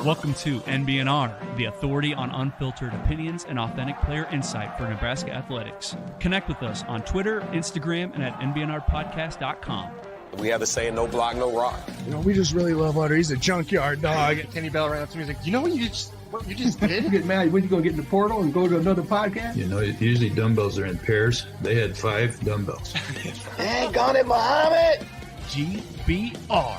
Welcome to NBNR, the authority on unfiltered opinions and authentic player insight for Nebraska athletics. Connect with us on Twitter, Instagram, and at NBNRpodcast.com. We have the saying, no block, no rock. You know, we just really love Utter. He's a junkyard dog. Kenny Bell ran up to me. He's like, you know what you just did? You get mad when you go get in the portal and go to another podcast? You know, usually dumbbells are in pairs. They had 5 dumbbells. Dang on it, Muhammad! GBR.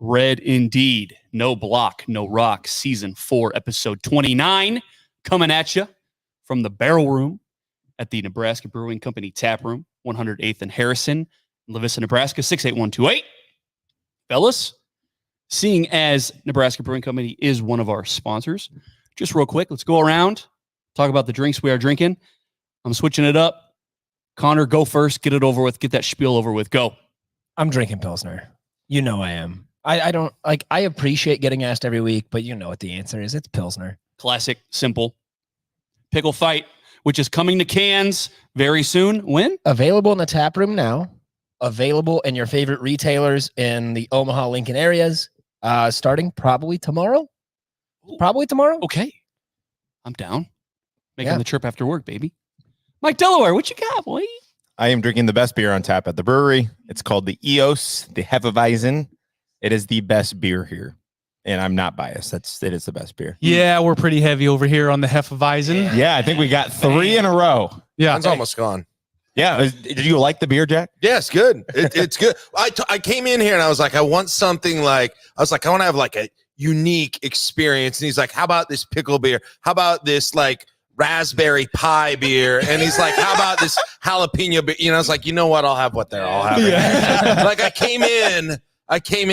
Red indeed. No block, no rock. Season 4, episode 29. Coming at you from the Barrel Room at the Nebraska Brewing Company Tap Room, 108th and Harrison, Lavissa, Nebraska, 68128. Fellas, seeing as Nebraska Brewing Company is one of our sponsors, just real quick, let's go around, talk about the drinks we are drinking. I'm switching it up. Connor, go first. Get it over with. Get that spiel over with. Go. I'm drinking Pilsner. You know I am. I don't like. I appreciate getting asked every week, but you know what the answer is. It's Pilsner. Classic, simple. Pickle Fight, which is coming to cans very soon. When? Available in the tap room now. Available in your favorite retailers in the Omaha, Lincoln areas. Starting probably tomorrow. Probably tomorrow. Okay. I'm down. Making the trip after work, baby. Mike Delaware, what you got, boy? I am drinking the best beer on tap at the brewery. It's called the EOS, the Hefeweizen. It is the best beer here. And I'm not biased. It is the best beer. Yeah, we're pretty heavy over here on the Hefeweizen. Yeah, I think we got 3 in a row. Yeah. Mine's almost gone. Yeah. Did you like the beer, Jack? Yes, good. It's good. I came in here and I was like, I want something like, I want to have like a unique experience. And he's like, how about this pickle beer? How about this like raspberry pie beer? And he's like, how about this jalapeno beer? You know, I was like, you know what? I'll have what they're all having. Yeah. Like I came in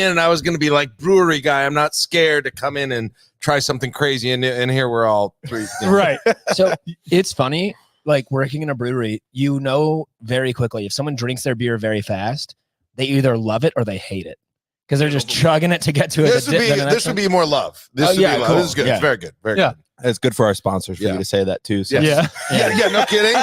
and I was going to be like brewery guy. I'm not scared to come in and try something crazy. And here we're all three. Right. So it's funny, like working in a brewery, you know very quickly if someone drinks their beer very fast, they either love it or they hate it because they're just chugging it to get to it. This would be more love. This would be love. Cool. This is good. Yeah. It's very good. Very good. It's good for our sponsors for you to say that too. So. Yes. Yeah. No kidding.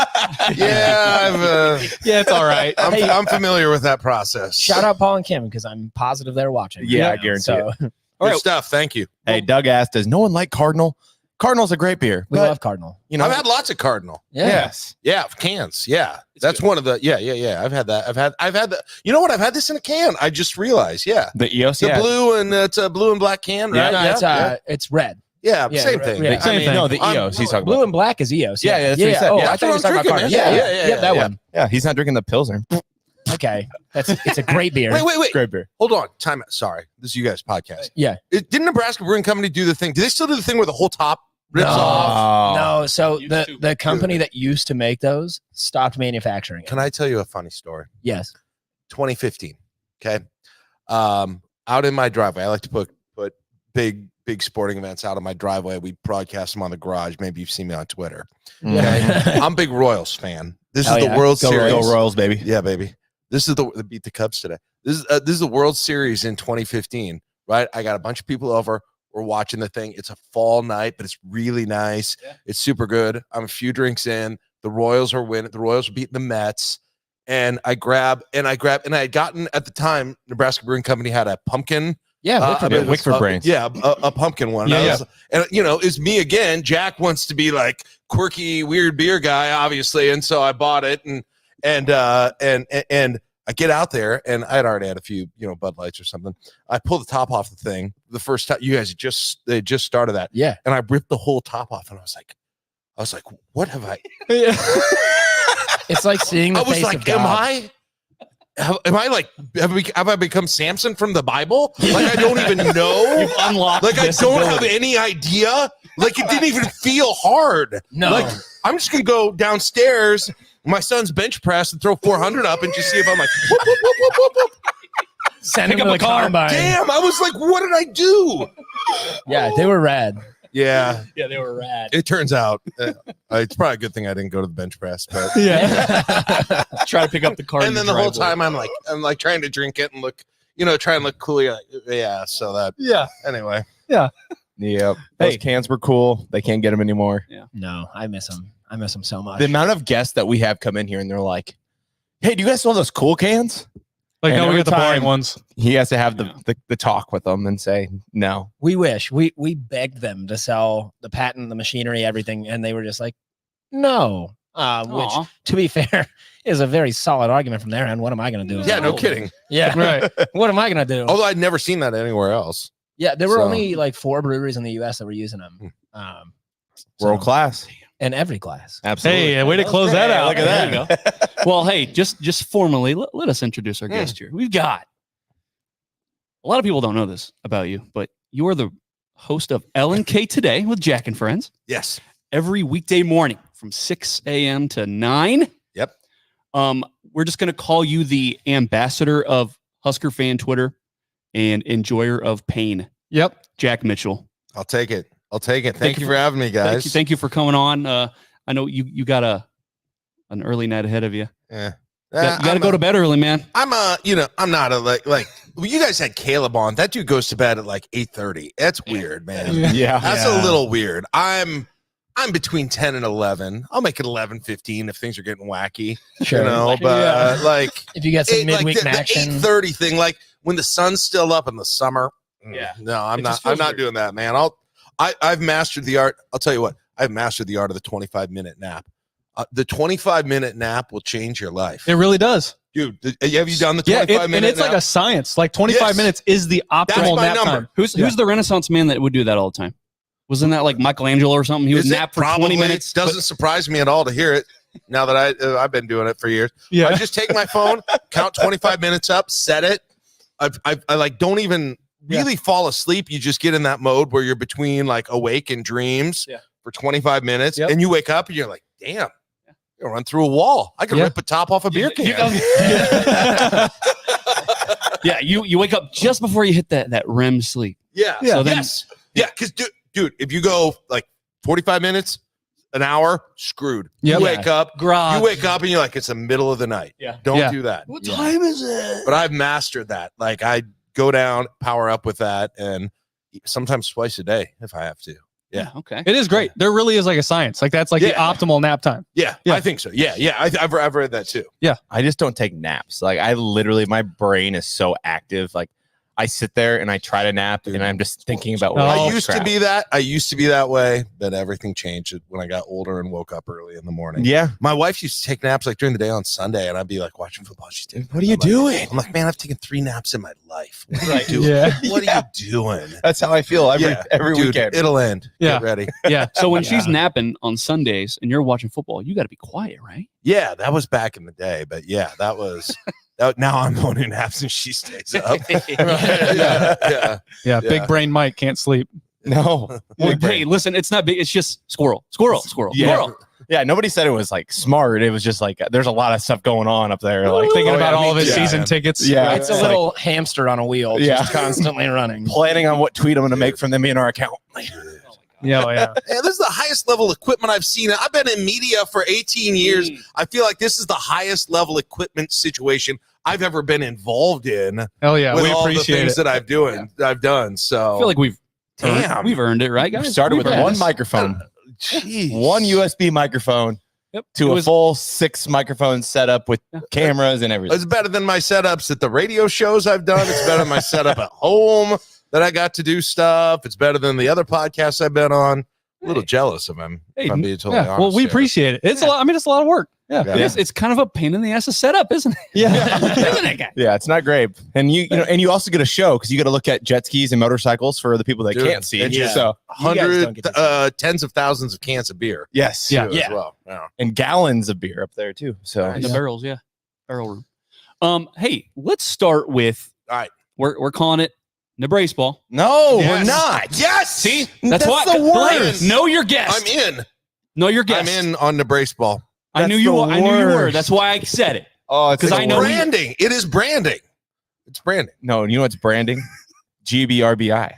Yeah, yeah, it's all right. I'm familiar with that process. Shout out Paul and Kim because I'm positive they're watching. Yeah, I guarantee it. Good stuff. Thank you. Hey, Doug asked, does no one like Cardinal? Cardinal's a great beer. We love Cardinal. You know, I've had lots of Cardinal. Yeah. Yes. Yeah, cans. Yeah. That's good. One of the I've had that. I've had the you know what? I've had this in a can. I just realized. Yeah. The EOS. The blue and it's a blue and black can, right? No, it's red. Yeah, same thing. Yeah. Same thing. No, the EOS he's talking about. Blue and black is EOS. Yeah, that's what he said. Oh, Yeah, I thought you were talking about Cardinal. Yeah, that one. Yeah, he's not drinking the Pilsner. Okay. It's a great beer. Wait. Great beer. Hold on. Time out. Sorry. This is you guys' podcast. Yeah. Didn't Nebraska Brewing Company do the thing? Do they still do the thing where the whole top rips off? No. So the company that used to make those stopped manufacturing it. Can I tell you a funny story? Yes. 2015. Okay. Out in my driveway, I like to put big sporting events out of my driveway. We broadcast them on the garage. Maybe you've seen me on Twitter. Okay. I'm a big Royals fan. This is the World Series. Go Royals, baby. Yeah, baby. This is the beat the Cubs today. This is the World Series in 2015, right? I got a bunch of people over. We're watching the thing. It's a fall night, but it's really nice. Yeah. It's super good. I'm a few drinks in. The Royals are winning. The Royals are beating the Mets. And I had gotten at the time, Nebraska Brewing Company had a pumpkin. Yeah, Wickford Brains. Yeah, a pumpkin one. Yeah, and you know, it's me again. Jack wants to be like quirky, weird beer guy, obviously, and so I bought it, and I get out there, and I had already had a few, Bud Lights or something. I pull the top off the thing the first time. You guys they just started that, yeah, and I ripped the whole top off, and I was like, what have I? It's like seeing the face of God. Have I become Samson from the Bible? Like I don't even know. You've unlocked. Like I don't have any idea. Like it didn't even feel hard. No. Like I'm just gonna go downstairs, my son's bench press, and throw 400 up and just see if I'm like whoop, whoop, whoop, whoop, whoop, whoop. Send him to the combine. Damn, I was like, what did I do? Yeah, they were rad. Yeah, they were rad. It turns out it's probably a good thing I didn't go to the bench press, but try to pick up the car. And then the whole time I'm like trying to drink it and look, try and look cool. So that. Yeah. Anyway. Yeah. Yep. Those cans were cool. They can't get them anymore. Yeah. No, I miss them. I miss them so much. The amount of guests that we have come in here and they're like, "Hey, do you guys know those cool cans?" Like, And no, we every got the boring time ones. He has to have the talk with them and say no. We wish we begged them to sell the patent, the machinery, everything, and they were just like, no. Which, Aw. to be fair, is a very solid argument from their end. What am I going to do? Yeah, no kidding. Yeah, Right. What am I going to do? Although I'd never seen that anywhere else. Yeah, there were So- only like 4 breweries in the U.S. that were using them. World class. In every class. Absolutely. Hey, way to close that out. Look at There that. you go. Well, hey, just formally, let us introduce our guest here. We've got a lot of people don't know this about you, but you are the host of L&K Today with Jack and Friends Yes. every weekday morning from 6 a.m. to 9. Yep. We're just going to call you the ambassador of Husker fan Twitter and enjoyer of pain, Yep. Jack Mitchell. I'll take it. Thank you for having me, guys. Thank you for coming on. I know you got an early night ahead of you. Yeah. You got to go to bed early, man. I'm not a like well, you guys had Caleb on. That dude goes to bed at like 8:30. That's weird, man. Yeah. That's a little weird. I'm between 10 and 11. I'll make it 11:15 if things are getting wacky. Sure. You know, but like If you get some like midweek the action. 8:30 thing, like when the sun's still up in the summer. Yeah. No, I'm It not. just feels I'm not weird. doing that, man. I've mastered the art. I'll tell you what. I've mastered the art of the 25-minute nap. The 25-minute nap will change your life, It really does. dude. Have you done the Yeah, 25-minute? and it's nap? like a science. Like 25 Yes. minutes is the optimal my nap number. time. Who's the Renaissance man that would do that all the time? Wasn't that like Michelangelo or something? He would Is it? nap for Probably. 20 minutes. Doesn't surprise me at all to hear it. Now that I've been doing it for years. Yeah. I just take my phone, count 25 minutes up, set it. I like don't even really fall asleep. You just get in that mode where you're between like awake and dreams for 25 minutes, Yep. and you wake up and you're like, damn, you'll run through a wall. I could Yeah. rip the top off a beer can. Yeah, you wake up just before you hit that REM sleep. Yeah. So then- yes. Yeah. Because dude, if you go like 45 minutes, an hour, screwed. Yep. You wake up. Grog. You wake up and you're like, it's the middle of the night. Yeah. Don't Yeah. do that. What time is it? But I've mastered that. Like I go down, power up with that, and sometimes twice a day if I have to. Yeah. Okay. It is great. There really is like a science. Like that's like the Yeah. optimal nap time. Yeah, Yeah. I think so. Yeah. I've read that too. I just don't take naps. Like I literally, my brain is so active. Like I sit there and I try to nap and I'm just thinking about Oh, I all used crap. to be that. I used to be that way, but everything changed when I got older and woke up early in the morning. Yeah. My wife used to take naps like during the day on Sunday, and I'd be like watching football. She's taking. What are you I'm like- doing? I'm like, man, I've taken 3 naps in my life. What are Right. you doing? Yeah. What are you doing? That's how I feel every Dude, weekend. It'll end. Yeah. Get ready. Yeah. So when she's napping on Sundays and you're watching football, you got to be quiet, right? Yeah, that was back in the day, but yeah, that was. Now I'm the one who naps and she stays up. yeah. Yeah. Big brain Mike can't sleep. No. Well, hey, listen, it's not big. It's just squirrel. Yeah. Yeah. Nobody said it was like smart. It was just like there's a lot of stuff going on up there. Like Thinking about yeah, all me of his too. season Yeah. tickets. Yeah. It's a little hamster on a wheel, Yeah. just constantly running. planning on what tweet I'm going to make from the NBNR account. Yeah. Oh, yeah. Hey, this is the highest level equipment I've seen. I've been in media for 18 years. I feel like this is the highest level equipment situation I've ever been involved in. Hell yeah. with We all the appreciate things it. that I've done. So I feel like we've Damn. we've earned it, right, We guys? started with We've earned one this. microphone, Jeez. one USB microphone Yep. to It a was- full 6 microphone setup with cameras and everything. It's better than my setups at the radio shows I've done. It's better than my setup at home that I got to do stuff. It's better than the other podcasts I've been on. A little jealous of him. Hey, if I'm being totally Yeah. honest Well, we here. appreciate it. It's a lot. I mean, it's a lot of work. Yeah. Yeah. It's kind of a pain in the ass to set up, isn't it? Isn't it, guy? Yeah, it's not great. And you know, and you also get a show because you got to look at jet skis and motorcycles for the people that Dude, can't see. it's just- So You guys don't Hundred, get to tens of thousands of cans of beer. yes, Yeah. too, as well. Yeah. and gallons of beer up there too. So In the barrels, yeah. Barrel room. Hey, let's start with All right. We're calling it Nebrasketball. no, Yes. we're not. Yes. See? That's why the Blake, worst. know your guest. I'm in. Know your guest. I'm in on Nebrasketball. I That's knew you the I knew you were. worst. That's why I said it. Oh, it's 'Cause the I know worst. you- Branding. It is branding. It's branding. No, you know what's branding? GBRBI.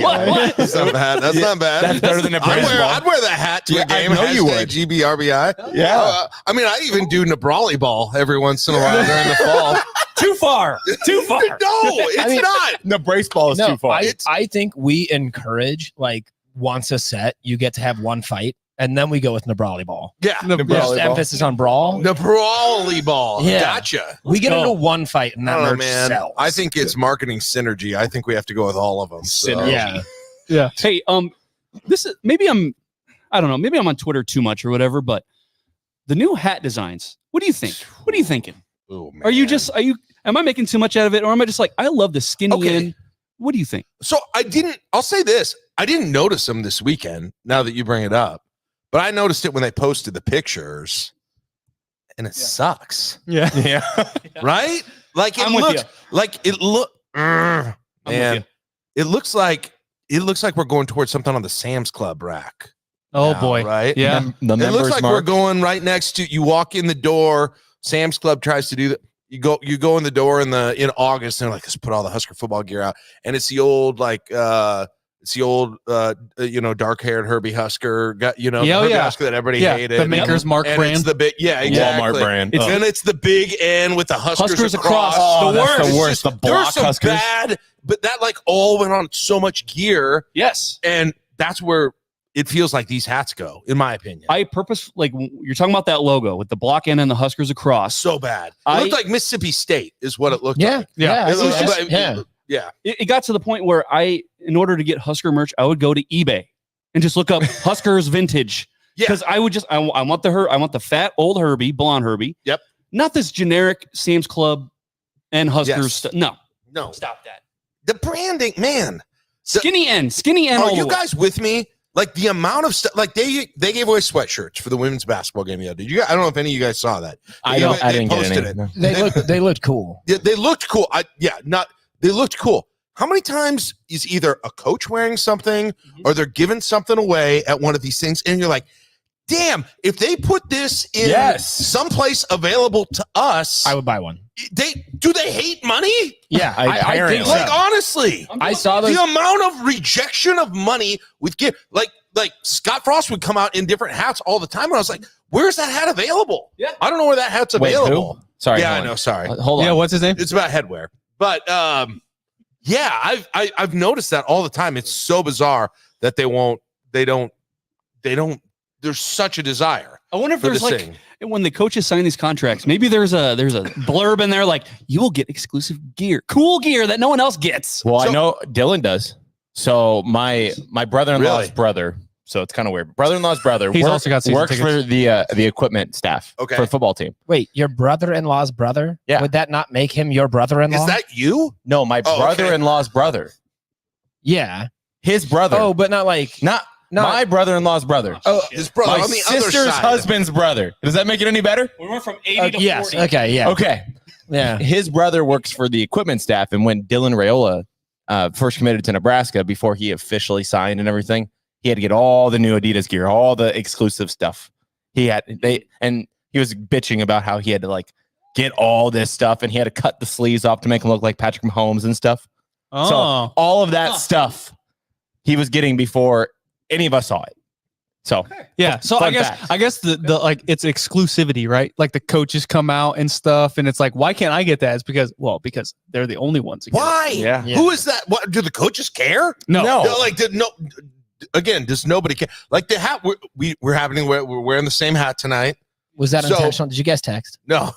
What? That's not bad. That's not bad. That's better than Nebrasketball. I'd wear that hat to Yeah, a game. I know you would. GBRBI. Yeah. I mean, I even do Nebrali ball every once in a while during the fall. Too far. Too far. No, it's I mean- not. Nebrasketball is too far. I think we encourage like once a set, you get to have one fight. and then we go with Nebraska ball. Yeah. Just emphasis on brawl. Nebraska ball. Yeah. Gotcha. We get into one fight and that Oh, merch man. sells. I think it's marketing synergy. I think we have to go with all of them. So. Yeah. Hey, this is I don't know, maybe I'm on Twitter too much or whatever, but the new hat designs, what do you think? What are you thinking? Oh, man. Am I making too much out of it? Or am I just like, I love the skinny in? What do you think? So I'll say this. I didn't notice them this weekend now that you bring it up, but I noticed it when they posted the pictures and it sucks. Yeah. Yeah. Right? Like it looks like we're going towards something on the Sam's Club rack. Oh now, boy. Right? Yeah. The It looks members like we're mark. going right next to you. Walk in the door. Sam's Club tries to do that. You go in the door in August and they're like, let's put all the Husker football gear out, and it's the old dark-haired Herbie Husker, Herbie Husker that everybody hated. The Maker's Mark and brand. It's the big, exactly. Walmart brand. And it's the big N with the Huskers across. Oh, the that's worst. the worst. The There were block some Huskers. bad, but that all went on so much gear, Yes. and that's where it feels like these hats go, in my opinion. You're talking about that logo with the block end and the Huskers across. So bad. It looked like Mississippi State is what it looked like. Yeah. It was It's just- yeah. It got to the point where in order to get Husker merch, I would go to eBay and just look up Huskers vintage. Yeah. Because I want the fat old Herbie, blonde Herbie. Yep. Not this generic Sam's Club and Huskers Yes. stuff. No. Stop that. The branding, man. Skinny end. Are all you the way. guys with me? Like the amount of stuff, like they gave away sweatshirts for the women's basketball game the other day. I don't know if any of you guys saw that. I didn't get posted any. it. No. They looked cool. They looked cool. They looked cool. How many times is either a coach wearing something or they're giving something away at one of these things, and you're like, damn, if they put this in someplace available to us, I would buy one. Do they hate money? Yeah, I think so. Like honestly, I saw those. the amount of rejection of money with gift, like Scott Frost would come out in different hats all the time, and I was like, "Where's that hat available?" Yeah, I don't know where that hat's Wait, available. who? Sorry. Yeah, hold I on. know. Sorry. Hold on. Yeah, what's his name? It's about headwear, but yeah, I've noticed that all the time. It's so bizarre that they don't. There's such a desire. I wonder if for there's this like thing. when the coaches sign these contracts, maybe there's a blurb in there like you will get exclusive gear, cool gear that no one else gets. Well, I know Dylan does. So my brother-in-law's Really? brother. So it's kind of weird. Brother-in-law's brother He's also got season works tickets. for the equipment staff Okay. for the football team. Wait, your brother-in-law's brother? Yeah. Would that not make him your brother-in-law? Is that you? No, my Oh, okay. brother-in-law's brother. Yeah. His brother. Oh, but not like not no. my brother-in-law's brother. Oh, His brother My on the other sister's side. husband's brother. Does that make it any better? We went from 80 to yes. 40. Okay. Yeah. Okay. Yeah. His brother works for the equipment staff, and when Dylan Raiola first committed to Nebraska, before he officially signed and everything, he had to get all the new Adidas gear, all the exclusive stuff. He was bitching about how he had to get all this stuff, and he had to cut the sleeves off to make him look like Patrick Mahomes and stuff. Oh. So all of that stuff he was getting before any of us saw it. So Yeah, so Fun I fact. guess the it's exclusivity, right? Like the coaches come out and stuff, and it's like, why can't I get that? It's because they're the only ones. Who get it. Why? Yeah. Who is that? What do the coaches care? No. Again, does nobody care? Like the hat we're wearing the same hat tonight. Was that So- intentional? Did you guys text? No,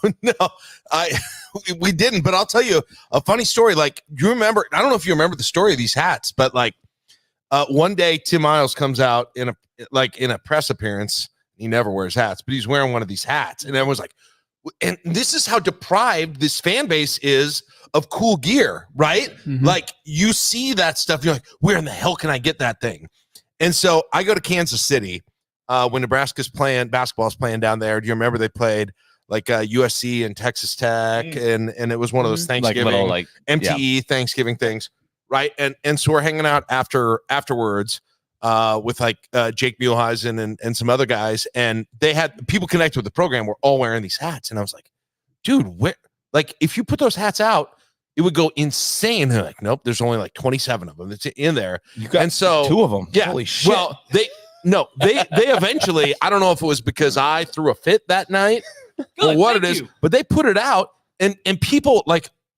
we didn't. But I'll tell you a funny story. Like, you remember? I don't know if you remember the story of these hats, but one day Tim Miles comes out in a press appearance. He never wears hats, but he's wearing one of these hats, and everyone's like, and this is how deprived this fan base is of cool gear, right? Mhm. Like, you see that stuff, you're like, where in the hell can I get that thing? And so I go to Kansas City when Nebraska's basketball's playing down there. Do you remember they played USC and Texas Tech, and it was one of those Thanksgiving MTE Thanksgiving things, right? And so we're hanging out afterwards with Jake Muehlheisen and some other guys, and they had people connected with the program. We're all wearing these hats, and I was like, dude, if you put those hats out, it would go insane. They're like, nope, there's only 27 of them that's in there. you got And so 2 of them. yeah, Holy shit. well, they eventually, I don't know if it was because I threw a fit that night or what it is, but they put it out, and people,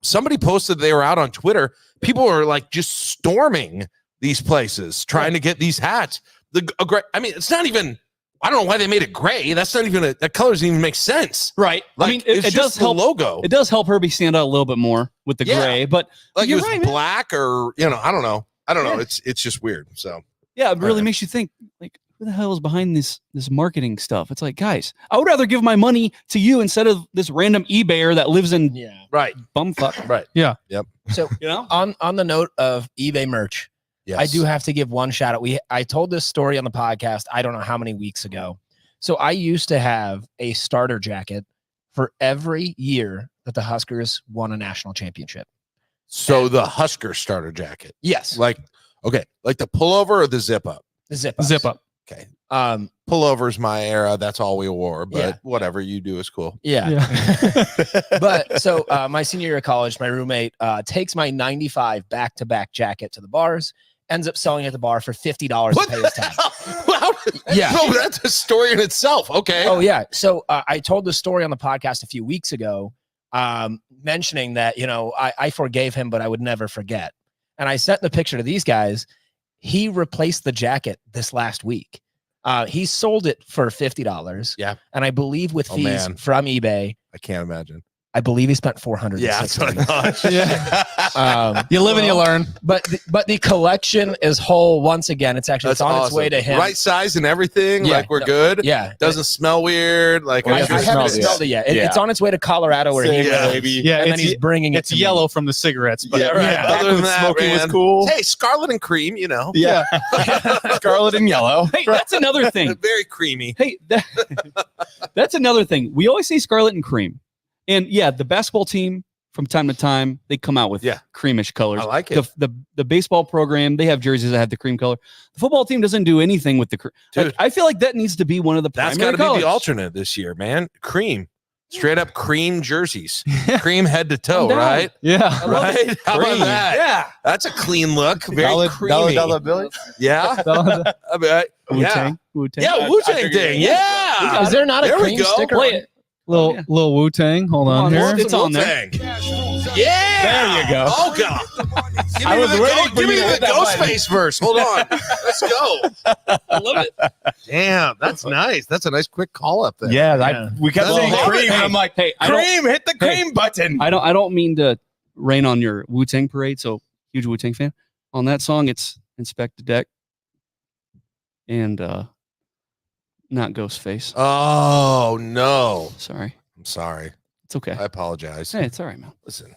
somebody posted they were out on Twitter. People are just storming these places trying to get these hats. It's not even I don't know why they made it gray. That's not even that color doesn't even make sense. Right. Like, I mean, it's it does just the help. logo. It does help Herbie stand out a little bit more with the gray, but Like you're it was right, man. black or I don't know. Yeah. It's just weird. So Yeah, it really right. makes you think, like, who the hell is behind this marketing stuff? It's like, guys, I would rather give my money to you instead of this random eBayer that lives in right. bumfuck. Right. Yeah. Yep. So on the note of eBay merch, Yes. I do have to give one shout out. I told this story on the podcast, I don't know how many weeks ago. So I used to have a starter jacket for every year that the Huskers won a national championship. So the Husker starter jacket. Yes. Like like the pullover or the zip up. The zip Zip up. Okay. Pullover's my era. That's all we wore. But Yeah. whatever you do is cool. Yeah. But so my senior year of college, my roommate takes my 95 back-to-back jacket to the bars, ends up selling at the bar for $50 to pay his tab. Yeah. No, that's a story in itself. Okay. Oh, yeah. So I told the story on the podcast a few weeks ago, mentioning that, I forgave him, but I would never forget. And I sent the picture to these guys. He replaced the jacket this last week. He sold it for $50. Yeah. And I believe with fees man. from eBay, I can't imagine. I believe he spent $400. Yeah, that's what I thought. Yeah. You live and you learn. But the collection is whole. Once again, it's actually That's it's on its awesome. way to him. Right size and everything. Yeah. Like we're good. Yeah. Doesn't smell weird. Like I I'm sure haven't it smelled it yet. It's on its way to Colorado where he Yeah. lives. Yeah, And then he's bringing it It's to me. yellow from the cigarettes, but Yeah, right. yeah. Other than that, smoking was man, cool. Hey, scarlet and cream, Yeah. Scarlet and yellow. Hey, that's another thing. Very creamy. Hey, that's another thing. We always say scarlet and cream. And yeah, the basketball team, from time to time, they come out with creamish colors. I like it. The baseball program, they have jerseys that have the cream color. The football team doesn't do anything with the cream. Dude. I feel like that needs to be one of the That's primary got to colors. be the alternate this year, man. Cream. Straight up cream jerseys. Cream head to toe, I'm down. right? Yeah. Right? How about Cream. that? Yeah. That's a clean look. Very creamy. Dollar bill. Yeah. Wu-Tang. I bet. Yeah. Wu-Tang. Yeah, Wu-Tang thing. Yeah. Is there not a There we cream go. sticker? Play on it. Little Wu-Tang. Hold on here. It's on there. Yeah. There you go. Oh, God. Give I me was the, waiting for give you me to the hit that button. Ghostface verse. Hold on. Let's go. I love it. Damn, that's nice. That's a nice quick call up there. Yeah, we kept That's saying all cream, right. and I'm like, Hey, cream, hit the cream button. I don't mean to rain on your Wu-Tang parade. So huge Wu-Tang fan. On that song, it's Inspect the Deck and not Ghostface. Oh, no. Sorry. I'm sorry. It's okay. I apologize. Hey, it's all right, man. Listen,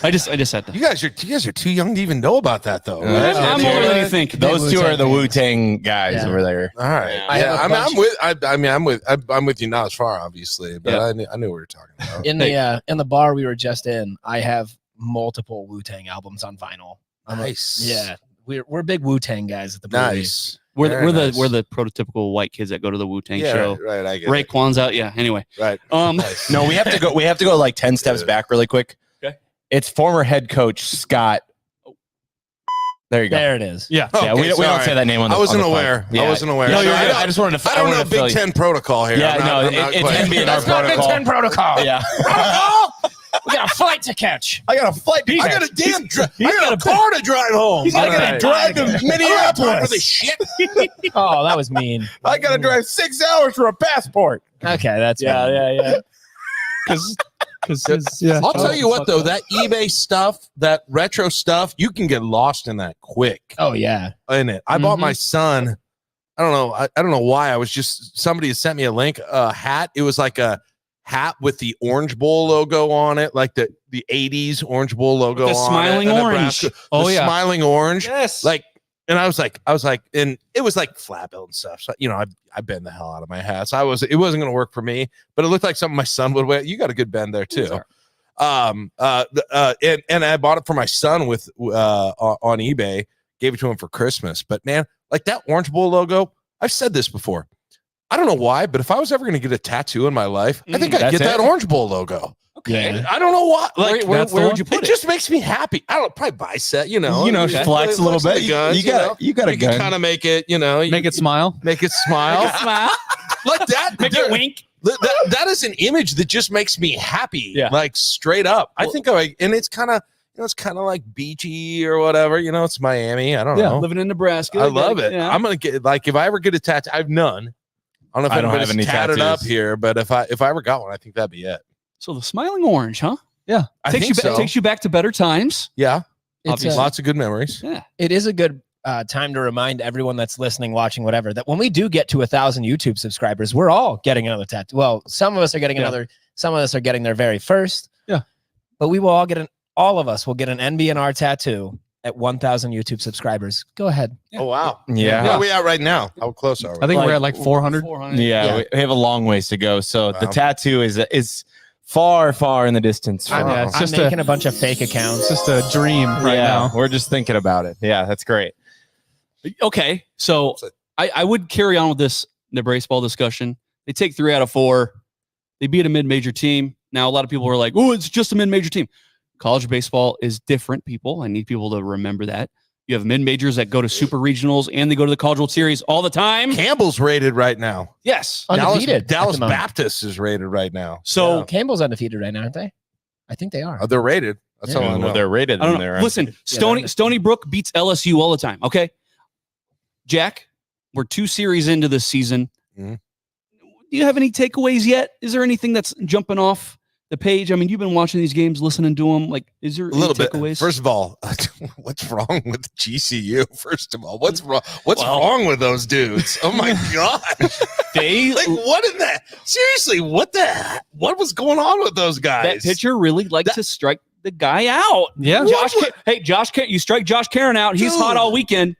I just had to. you guys are too young to even know about that, though. Right? I'm older than you think. Those two are the Wu-Tang guys Yeah. over there. All right. I Yeah, have a bunch- I'm with you not as far, obviously, but Yeah. I knew what we were talking about. In the bar we were just in, I have multiple Wu-Tang albums on vinyl. Nice. Yeah. We're big Wu-Tang guys at the brewery. Nice. We're Very nice. the prototypical white kids that go to the Wu-Tang Yeah, show. right. I get it. Raekwon's out. Yeah. Anyway. Right. Nice. No, we have to go. We have to go like 10 steps back really quick. Okay. It's former head coach Scott. There you go. There it is. Yeah. Yeah, we don't sorry. say that name on the I wasn't on the aware. pod. I wasn't aware. No, you're I good. don't- I just wanted to. I don't know wanted to fill Big you- Ten protocol here. Yeah, I'm no, not it's quite- NBNR That's not Big protocol. Ten protocol. Yeah. We got a flight to catch. I got a flight. I got a damn. I got a car to drive home. He's gotta get a drive to I don't have time for Minneapolis. this shit. Oh, that was mean. I got to drive 6 hours for a passport. Okay, that's mean. yeah. Because yeah. I'll tell you what, though, that eBay stuff, that retro stuff, you can get lost in that quick. Oh yeah. In it, I bought my son. I don't know. I don't know why. I was just somebody had sent me a link. A hat. It was like a hat with the Orange Bowl logo on it, like the 80s Orange Bowl logo. The on smiling it, orange. Oh, the yeah. smiling orange. Yes. Like, and I was like, and it was like flat bill and stuff. So I bend the hell out of my hats. It wasn't going to work for me, but it looked like something my son would wear. You got a good bend there too. And I bought it for my son with on eBay. Gave it to him for Christmas. But man, like that Orange Bowl logo, I've said this before. I don't know why, but if I was ever going to get a tattoo in my life, I think I'd That's get that it? Orange Bowl logo. Okay. I don't know why. Like, where would you put it it? just makes me happy. I don't know, probably bicep, Okay. Flex a little flex bit. the guns, You got a you gun. can kind of make it, Make it smile. make it smile. Smile. Like that. Make it wink. That is an image that just makes me happy. Yeah. Like straight up. I think and it's kind of, it's kind of like beachy or whatever. It's Miami. I don't know. Living in Nebraska. I love it. Yeah. I'm gonna get, like, if I ever get a tattoo, I've none. I don't know if I don't have anybody's any tatted up tattoos. here, but if I ever got one, I think that'd be it. So the smiling orange, huh? Yeah. I Takes think you back, so. takes you back to better times. Yeah. It's Obviously. Lots of good memories. Yeah. it is a good time to remind everyone that's listening, watching, whatever, that when we do get to 1,000 YouTube subscribers, we're all getting another tattoo. Well, some of us are getting another. Some of us are getting their very first. Yeah. But we will all get all of us will get an NBNR tattoo at 1,000 YouTube subscribers. Go ahead. Oh, wow. Yeah. Where are we at right now? How close are we? I think we're at like 400. 400. Yeah, we have a long ways to go. So the tattoo is far, far in the distance. I'm, Yeah, it's I'm just making a bunch of fake It's accounts. just a dream right now. We're just thinking about it. Yeah, that's great. Okay. So I would carry on with this Nebrasketball discussion. They take 3 out of 4. They beat a mid-major team. Now, a lot of people are like, oh, it's just a mid-major team. College baseball is different, people. I need people to remember that. You have mid-majors that go to super regionals and they go to the College World Series all the time. Campbell's rated right now. Yes. Undefeated. Dallas at the moment. Baptist is rated right now. So Campbell's undefeated right now, aren't they? I think they are. They're rated. That's all I know. Well, they're rated I don't in know. there. Listen, Stony Brook beats LSU all the time. Okay. Jack, we're 2 series into this season. Mhm. Do you have any takeaways yet? Is there anything that's jumping off the page? I mean, you've been watching these games, listening to them. Like, is there A little bit. takeaways? First of all, what's wrong with GCU? First of all, what's wrong? What's wrong with those dudes? Oh my god! They like what in that? Seriously, what what was going on with those guys? that pitcher really likes to strike the guy out. Yeah. Josh, you strike Josh Karen out. He's hot all weekend.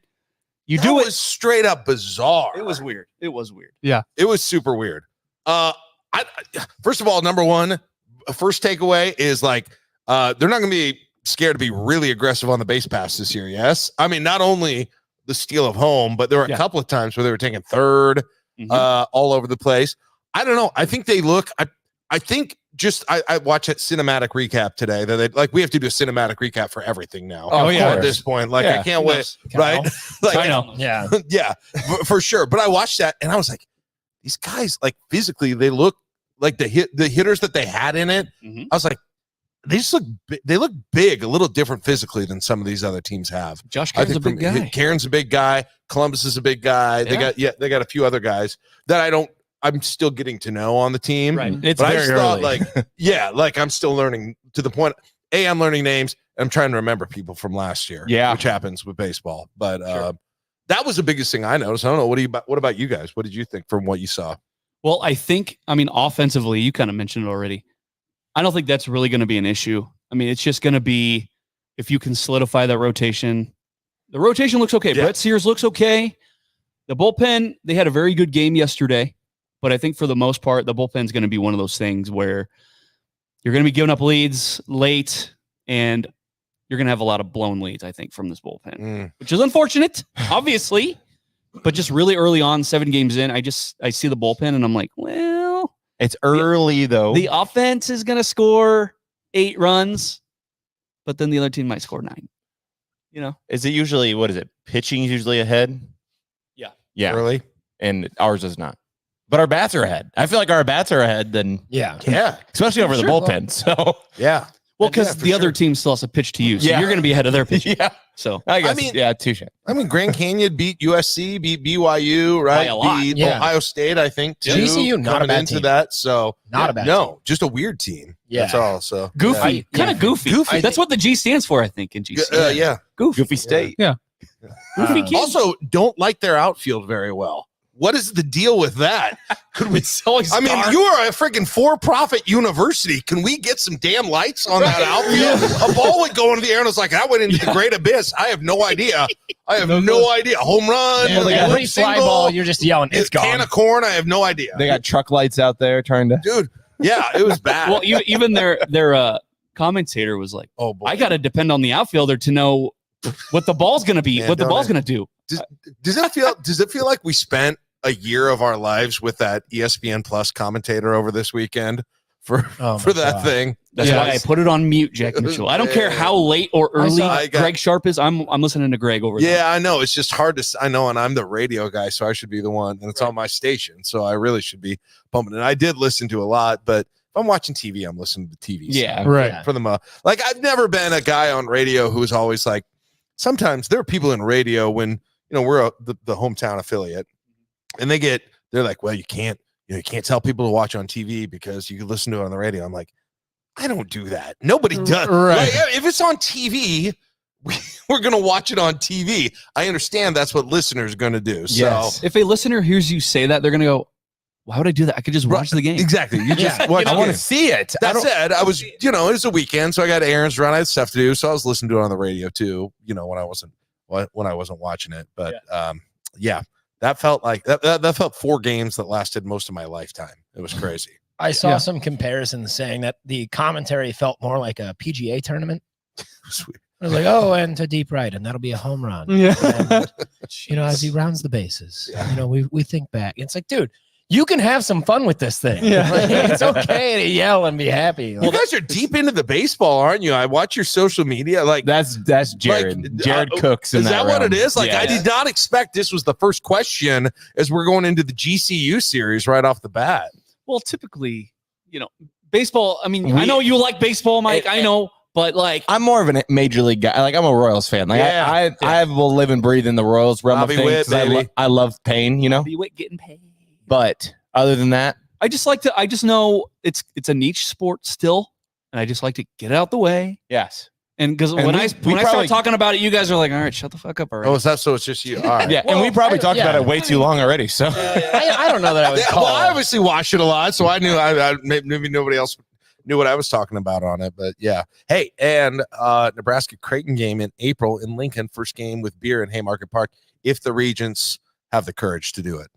You That do was it. straight up bizarre. It was weird. It was weird. It was super weird. First of all, number one, first takeaway is like they're not going to be scared to be really aggressive on the base pass this year. Yes, I mean not only the steal of home, but there were a couple of times where they were taking third all over the place. I don't know. I think they look. I think just I watched that cinematic recap today. That they like we have to do a cinematic recap for everything now. Oh, yeah. At this point, like I can't wait. Right? Like, I know. Yeah. yeah, for sure. But I watched that and I was like, these guys, like physically, they look like the hitters that they had in it. Mhm. I was like, they just look they look big, a little different physically than some of these other teams have. Josh I Karen's a think big guy. Karen's a big guy. Columbus is a big guy. They got a few other guys that I'm still getting to know on the team. Right. It's But I very just thought early. like I'm still learning to the point. I'm learning names. I'm trying to remember people from last year. Yeah. Which happens with baseball. But that was the biggest thing I noticed. I don't know. What about you guys? What did you think from what you saw? Well, I mean, offensively, you kind of mentioned it already. I don't think that's really going to be an issue. I mean, it's just going to be if you can solidify that rotation. The rotation looks okay. Yeah. Brett Sears looks okay. The bullpen, they had a very good game yesterday, but I think for the most part, the bullpen's going to be one of those things where you're going to be giving up leads late, and you're going to have a lot of blown leads, I think, from this bullpen, which is unfortunate, obviously. But just really early on, 7 games in, I see the bullpen and I'm like, well, It's early though. the offense is going to score 8 runs, but then the other team might score 9. You know, Is it usually what is it? Pitching is usually ahead. Yeah. Yeah. Early? And ours is not. But our bats are ahead. I feel like our bats are ahead than Yeah. Yeah. especially over the bullpen. So Yeah. well, because Yeah, for the other sure. team still has to pitch to you, so Yeah. you're going to be ahead of their pitch. yeah, So I guess. mean- yeah, touche. I mean, Grand Canyon beat USC, beat BYU, right? By a lot. Beat Yeah. Ohio State, I think. Too, GCU, not a coming bad into team. that. So Not a bad no, just a weird team. Yeah. That's all. So goofy, yeah. kind of goofy. Goofy. That's what the G stands for, I think, in GC. Yeah. Goofy. State. Goofy kid. Also, don't like their outfield very well. What is the deal with that? Could we? It's always I mean, dark. you are a freaking for-profit university. Can we get some damn lights on that outfield? A ball would go into the air and it's like, I went into the great abyss. I have no idea. I have no idea. Home run, Well, they got home every fly single, ball, you're just yelling, it's can gone. of corn. I have no idea. They got truck lights out there trying to. Dude, yeah, it was bad. Well, even their commentator was like, oh boy. I got to depend on the outfielder to know what the ball's going to be, Man, what the don't ball's I- going to do. Does it feel like we spent a year of our lives with that ESPN Plus commentator over this weekend for Oh, for my that God. thing? That's Yeah. why I put it on mute, Jack Mitchell. I don't care how late or early I got- Greg Sharp is. I'm listening to Greg over there. Yeah, I know. It's just hard to. I know, and I'm the radio guy, so I should be the one, and it's on my station, so I really should be pumping. And I did listen to a lot, but if I'm watching TV, I'm listening to TV. Yeah. Right. For the like, I've never been a guy on radio who's always like. Sometimes there are people in radio when we're the hometown affiliate, and they get they're like, well, you can't tell people to watch on TV because you can listen to it on the radio. I'm like, I don't do that. Nobody does. Right. Like, if it's on TV, we're going to watch it on TV. I understand that's what listeners are going to do. Yes. So If a listener hears you say that, they're going to go, why would I do that? I could just watch the game. exactly. You just watch I the want game. to see it. That said, I was, it was a weekend, so I got errands to run. I had stuff to do, so I was listening to it on the radio too. When I wasn't watching it. But that felt like that felt 4 games that lasted most of my lifetime. It was crazy. I saw some comparisons saying that the commentary felt more like a PGA tournament. Sweet. I was like, oh, and to deep right, and that'll be a home run. Yeah. And, as he rounds the bases, we think back. It's like, dude, you can have some fun with this thing. Yeah. Like, it's okay to yell and be happy. You guys are deep into the baseball, aren't you? I watch your social media. Like That's Jared. Jared Cooks. Is that what it is? Like, I Yeah. did not expect this was the first question as we're going into the GCU series right off the bat. Well, typically, baseball. I mean, I know you like baseball, Mike. I know, but like, I'm more of a major league guy. Like I'm a Royals fan. Like I will live and breathe in the Royals realm Bobby of things. Witt, baby. I love pain, Bobby Witt getting paid. But other than that, I just know it's a niche sport still, and I just like to get it out the way. yes. And because when I start talking about it, you guys are like, all right, shut the fuck up already. Oh, is that so? It's just you. All right. Yeah, and we probably talked about it way too long already. So I don't know that I would call Well, I obviously watched it a lot, so I knew maybe nobody else knew what I was talking about on it. But yeah. Hey, and Nebraska Creighton game in April in Lincoln, first game with beer in Haymarket Park, if the Regents have the courage to do it.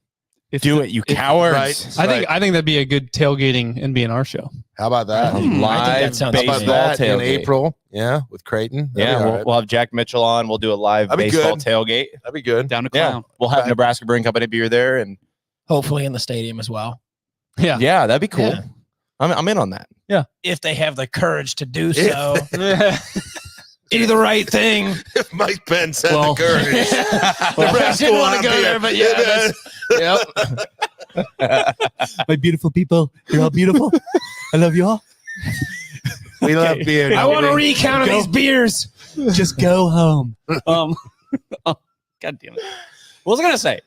do it, you cowards. Right. I think that'd be a good tailgating NBNR show. How about that? I think that sounds How about amazing. that in tailgate. April? Yeah, with Creighton. That'd be Yeah, all we'll, right. we'll have Jack Mitchell on. We'll do a live That'd be baseball good. tailgate. That'd be good. Down to Yeah, clown. we'll have Right. Nebraska Brewing Company beer there, and Hopefully in the stadium as well. Yeah. yeah, that'd be cool. Yeah. I'm in on that. If they have the courage to do If so. Do the right thing. Mike Penn said Well- the courage. Nebraska didn't will wanna not go be there, a- but yeah, My beautiful people, you're all beautiful. I love you all. We love beer. I want a recount of these beers. Just go home. God damn it. What was I gonna say?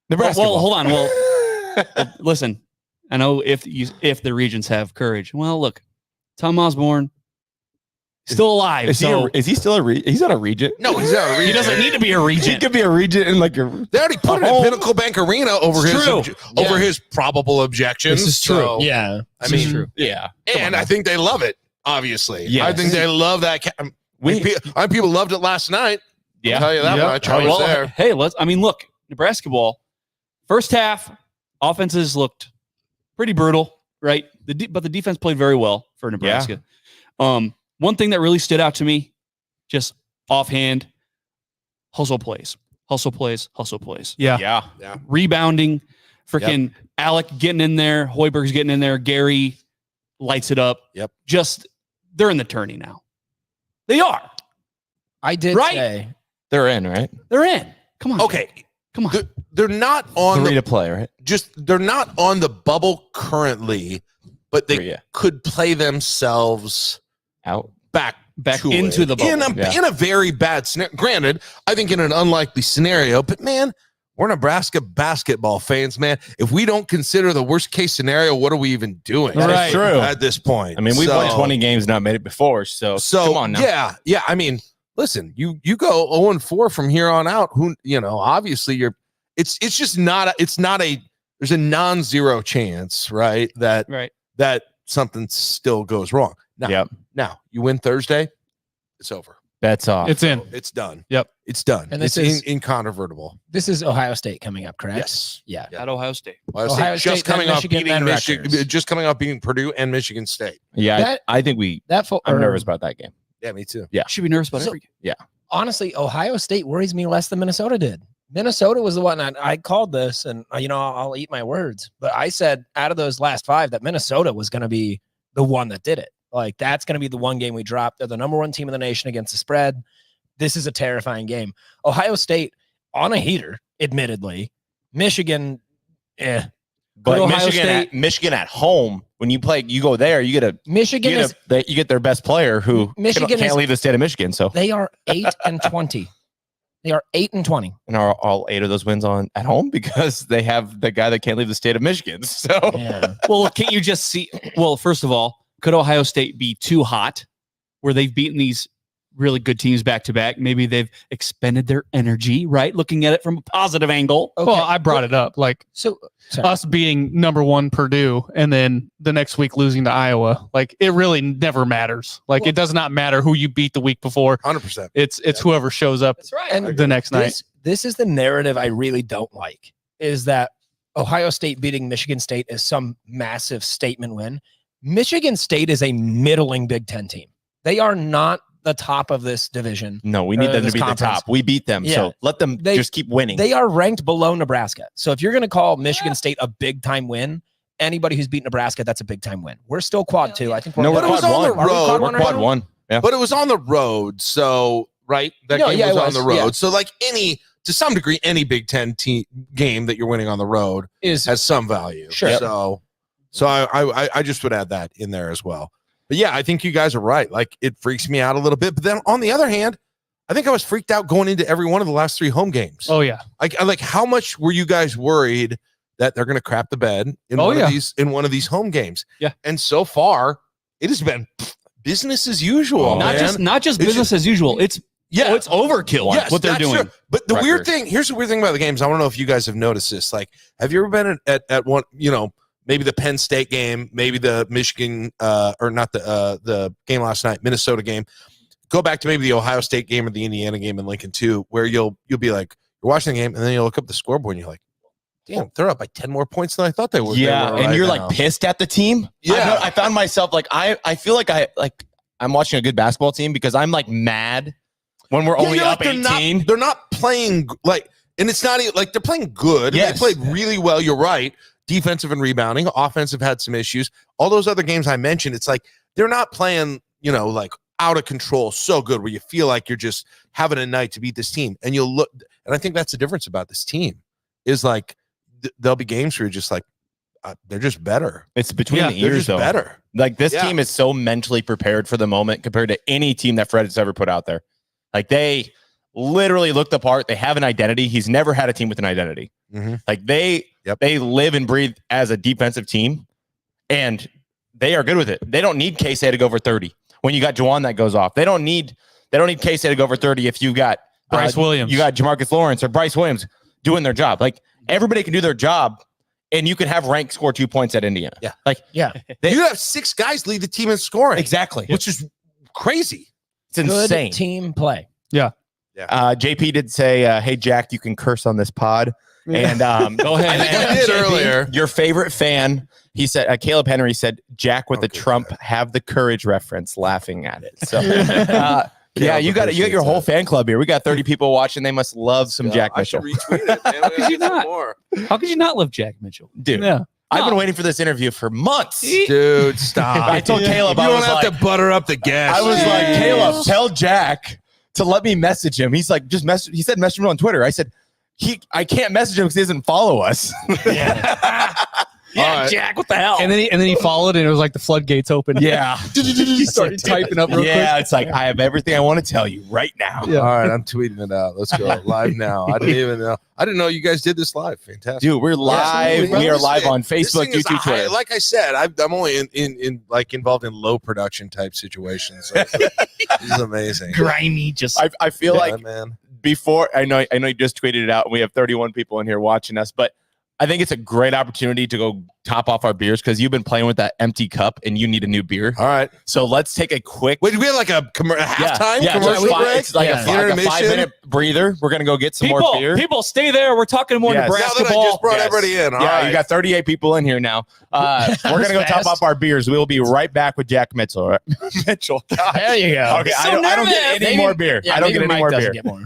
Nebraska. Well, hold on. Well, listen. I know if the Regents have courage. Well, look, Tom Osborne still alive. is he still he's not a regent? No, he's not a he regent. doesn't need to be a He regent. could be a regent in like a. They already put it in Pinnacle Bank Arena over It's his true. over his probable objections. This is true. So, Yeah. I mean, true. Yeah, and I think they love it. Obviously, Yes. I think they love that. People loved it last night. yeah. I'll tell you that Yeah. much. I was there. Hey, look, Nebrasketball. First half, offenses looked pretty brutal, right? But the defense played very well for Nebraska. One thing that really stood out to me, just offhand, hustle plays. Yeah. Yeah. Rebounding, freaking Alec getting in there, Hoiberg's getting in there, Gary lights it up. Yep. Just they're in the tourney now. They are. I did Right. say They're in, right? They're in. Come on. Okay, Come on. they're not on 3 the to play, right? they're not on the bubble currently, but they 3, yeah. could play themselves Out. back to into it. the bubble. in a very bad scenario. Granted, I think in an unlikely scenario, but man, we're Nebraska basketball fans, man. If we don't consider the worst case scenario, what are we even doing? That is true. At this point. I mean, we've So- won 20 games, not made it before. So come on now. yeah. I mean, listen, you go 0-4 from here on out. Who obviously it's just not there's a non-zero chance, right? That something still goes wrong. Now, Yep. now you win Thursday, it's over. Bets off. It's in. It's done. Yep. It's done. And It's this is- incontrovertible. this is Ohio State coming up, correct? Yes. Yeah. At Ohio State. Ohio State, just coming then off Michigan, beating then Michigan, Rutgers. just coming off beating Purdue and Michigan State. Yeah, That- I think I'm nervous about that game. Yeah, me too. Yeah. Should be nervous about So- every Honestly, Ohio State worries me less than Minnesota did. Minnesota was the one I called this, and I'll eat my words, but I said out of those last 5 that Minnesota was going to be the one that did it. Like that's going to be the one game we dropped. They're the number 1 team in the nation against the spread. This is a terrifying game. Ohio State on a heater, admittedly. Michigan, But Ohio Michigan at home, when you play, you go there, you get Michigan is you get their best player who Michigan can't is- leave the state of Michigan. So they are 8-20. They are 8-20. And are all 8 of those wins on at home because they have the guy that can't leave the state of Michigan. So Yeah. Well, can't you just see? Well, first of all, could Ohio State be too hot where they've beaten these really good teams back to back? Maybe they've expended their energy, right? Looking at it from a positive angle. Okay. Well, I brought it up. Like So sorry. us being number 1 Purdue and then the next week losing to Iowa. Like it really never matters. Like it does not matter who you beat the week before. 100%. It's whoever shows up And the next night. This is the narrative I really don't like, is that Ohio State beating Michigan State is some massive statement win. Michigan State is a middling Big Ten team. They are not the top of this division. no, we need them to this be the conference. top. We beat them. Yeah. So let them just keep winning. They are ranked below Nebraska. So if you're going to call Michigan State a big time win, anybody who's beat Nebraska, that's a big time win. We're still quad 2. I think we're no, we're But it was quad on the 1. Are we road. We're right quad now? 1. Yeah. But it was on the road, so right, that No, game yeah, was it on was, the road. yeah. So like to some degree, any Big Ten game that you're winning on the road is has some value. Sure. So I just would add that in there as well. But yeah, I think you guys are right. Like it freaks me out a little bit. But then on the other hand, I think I was freaked out going into every one of the last 3 home games. Oh yeah. Like how much were you guys worried that they're going to crap the bed in one of these home games? Yeah. And so far, it has been business as usual. not man. just It's business as usual. It's it's overkill. Yes, what they're that's doing. true. But the Record. weird thing, here's the weird thing about the games. I don't know if you guys have noticed this. Like, have you ever been at one, maybe the Penn State game, maybe the Michigan, or not the game last night, Minnesota game. Go back to maybe the Ohio State game or the Indiana game in Lincoln too, where you'll be like, you're watching the game, and then you'll look up the scoreboard and you're like, damn, they're up by 10 more points than I thought they were. Yeah, they were and right you're now. like pissed at the team. Yeah. I found myself like I feel like I'm watching a good basketball team because I'm like mad when we're only you're up like, 18. They're not playing like, and it's not even like they're playing good. Yes. They played really well. You're right. Defensive and rebounding, offensive had some issues. All those other games I mentioned, it's like they're not playing, like out of control, so good where you feel like you're just having a night to beat this team. And you'll look, and I think that's the difference about this team is like there'll be games where you're just like, they're just better. It's between the They're ears just though. better. Like this Yeah. team is so mentally prepared for the moment compared to any team that Fred has ever put out there. Like they literally look the part. They have an identity. He's never had a team with an identity. Mm-hmm. Like they live and breathe as a defensive team, and they are good with it. They don't need K-State to go over 30 when you got Juwan that goes off. They don't need K-State to go over 30 if you got Bryce Williams. You got Jamarcus Lawrence or Bryce Williams doing their job. Like everybody can do their job, and you could have Rank score 2 points at Indiana. Yeah. Like Yeah. You have 6 guys lead the team in scoring. exactly. Which is crazy. It's insane. Good team play. JP did say, "Hey Jack, you can curse on this pod." And Go ahead. I think I did JP, earlier. Your favorite fan, he said, Caleb Henry said, "Jack with the Okay, Trump have the courage reference," laughing at it. So, yeah, you got your whole fan club here. We got 30 people watching. They must love some Jack I should Mitchell, retweet it, man. How could you not? More. How could you not love Jack Mitchell? dude. Yeah. I've been waiting for this interview for months. Dude, stop. I told Caleb, you I don't was have like, to butter up the gas. I was like, Caleb, tell Jack to let me message him. He's like, just message. He said, message me on Twitter. I said, I can't message him because he doesn't follow us. All right. Jack, what the hell? And then he followed, and it was like the floodgates open. Yeah. He started typing up real Yeah, quick. it's like I have everything I want to tell you right now. Yeah. All right, I'm tweeting it out. Let's go live now. I didn't even know. I didn't know you guys did this live. Fantastic. Dude, we're live. Yeah. We are This live thing- on this Facebook, thing is YouTube, Twitter. like I said, I'm only in like involved in low production type situations. So this is amazing. grimy, just I feel Yeah, like man. before I know you just tweeted it out and we have 31 people in here watching us, but I think it's a great opportunity to go top off our beers because you've been playing with that empty cup and you need a new beer. All right. So let's take a quick Wait, do we have like a halftime yeah, commercial it's break? It's like Yeah. a 5-minute breather. We're gonna go get some more beer. people, stay there. We're talking more Yes. Now that I Nebrasketball. just brought Yes. everybody in. All Yeah, right. you got 38 people in here now. We're gonna go top fast. off our beers. We will be right back with Jack Mitchell. Right? Mitchell. God. There you go. Okay, So I don't nervous. get any more beer. Yeah, I don't maybe get any Mike more doesn't beer. get more.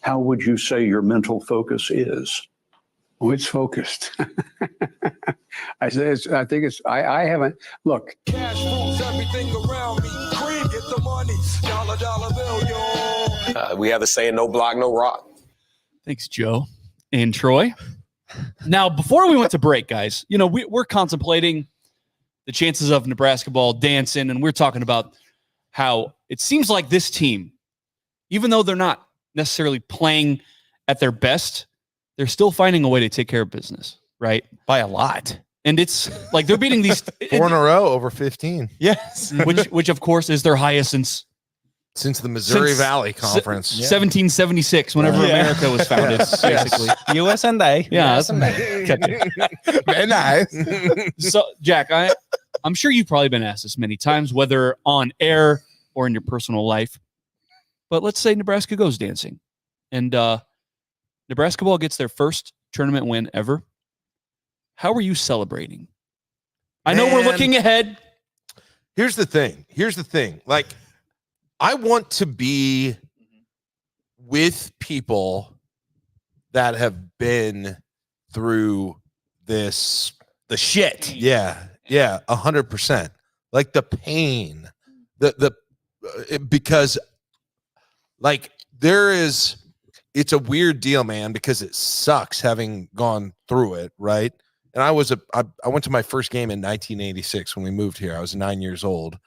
how would you say your mental focus is? Oh, it's focused. I haven't, look. Cash rules everything around me. Cream, get the money. Dollar bill, yo. We have the saying, no block, no rock. Thanks, Joe and Troy. Now, before we went to break, guys, we're contemplating the chances of Nebraska ball dancing, and we're talking about how it seems like this team, even though they're not necessarily playing at their best, they're still finding a way to take care of business, right? By a lot. And it's like they're beating these 4 in a row over 15. Yes. which of course is their highest Since the Missouri Valley Conference. 1776, whenever America was founded, basically. US and A. Yeah. Very nice. So, Jack, I'm sure you've probably been asked this many times, whether on air or in your personal life. But let's say Nebraska goes dancing, and Nebraska ball gets their first tournament win ever. How are you celebrating? I know we're looking ahead. Here's the thing. Like, I want to be with people that have been through the shit. Yeah, 100%. Like the pain, because like it's a weird deal, man, because it sucks having gone through it, right? And I went to my first game in 1986 when we moved here. I was 9 years old.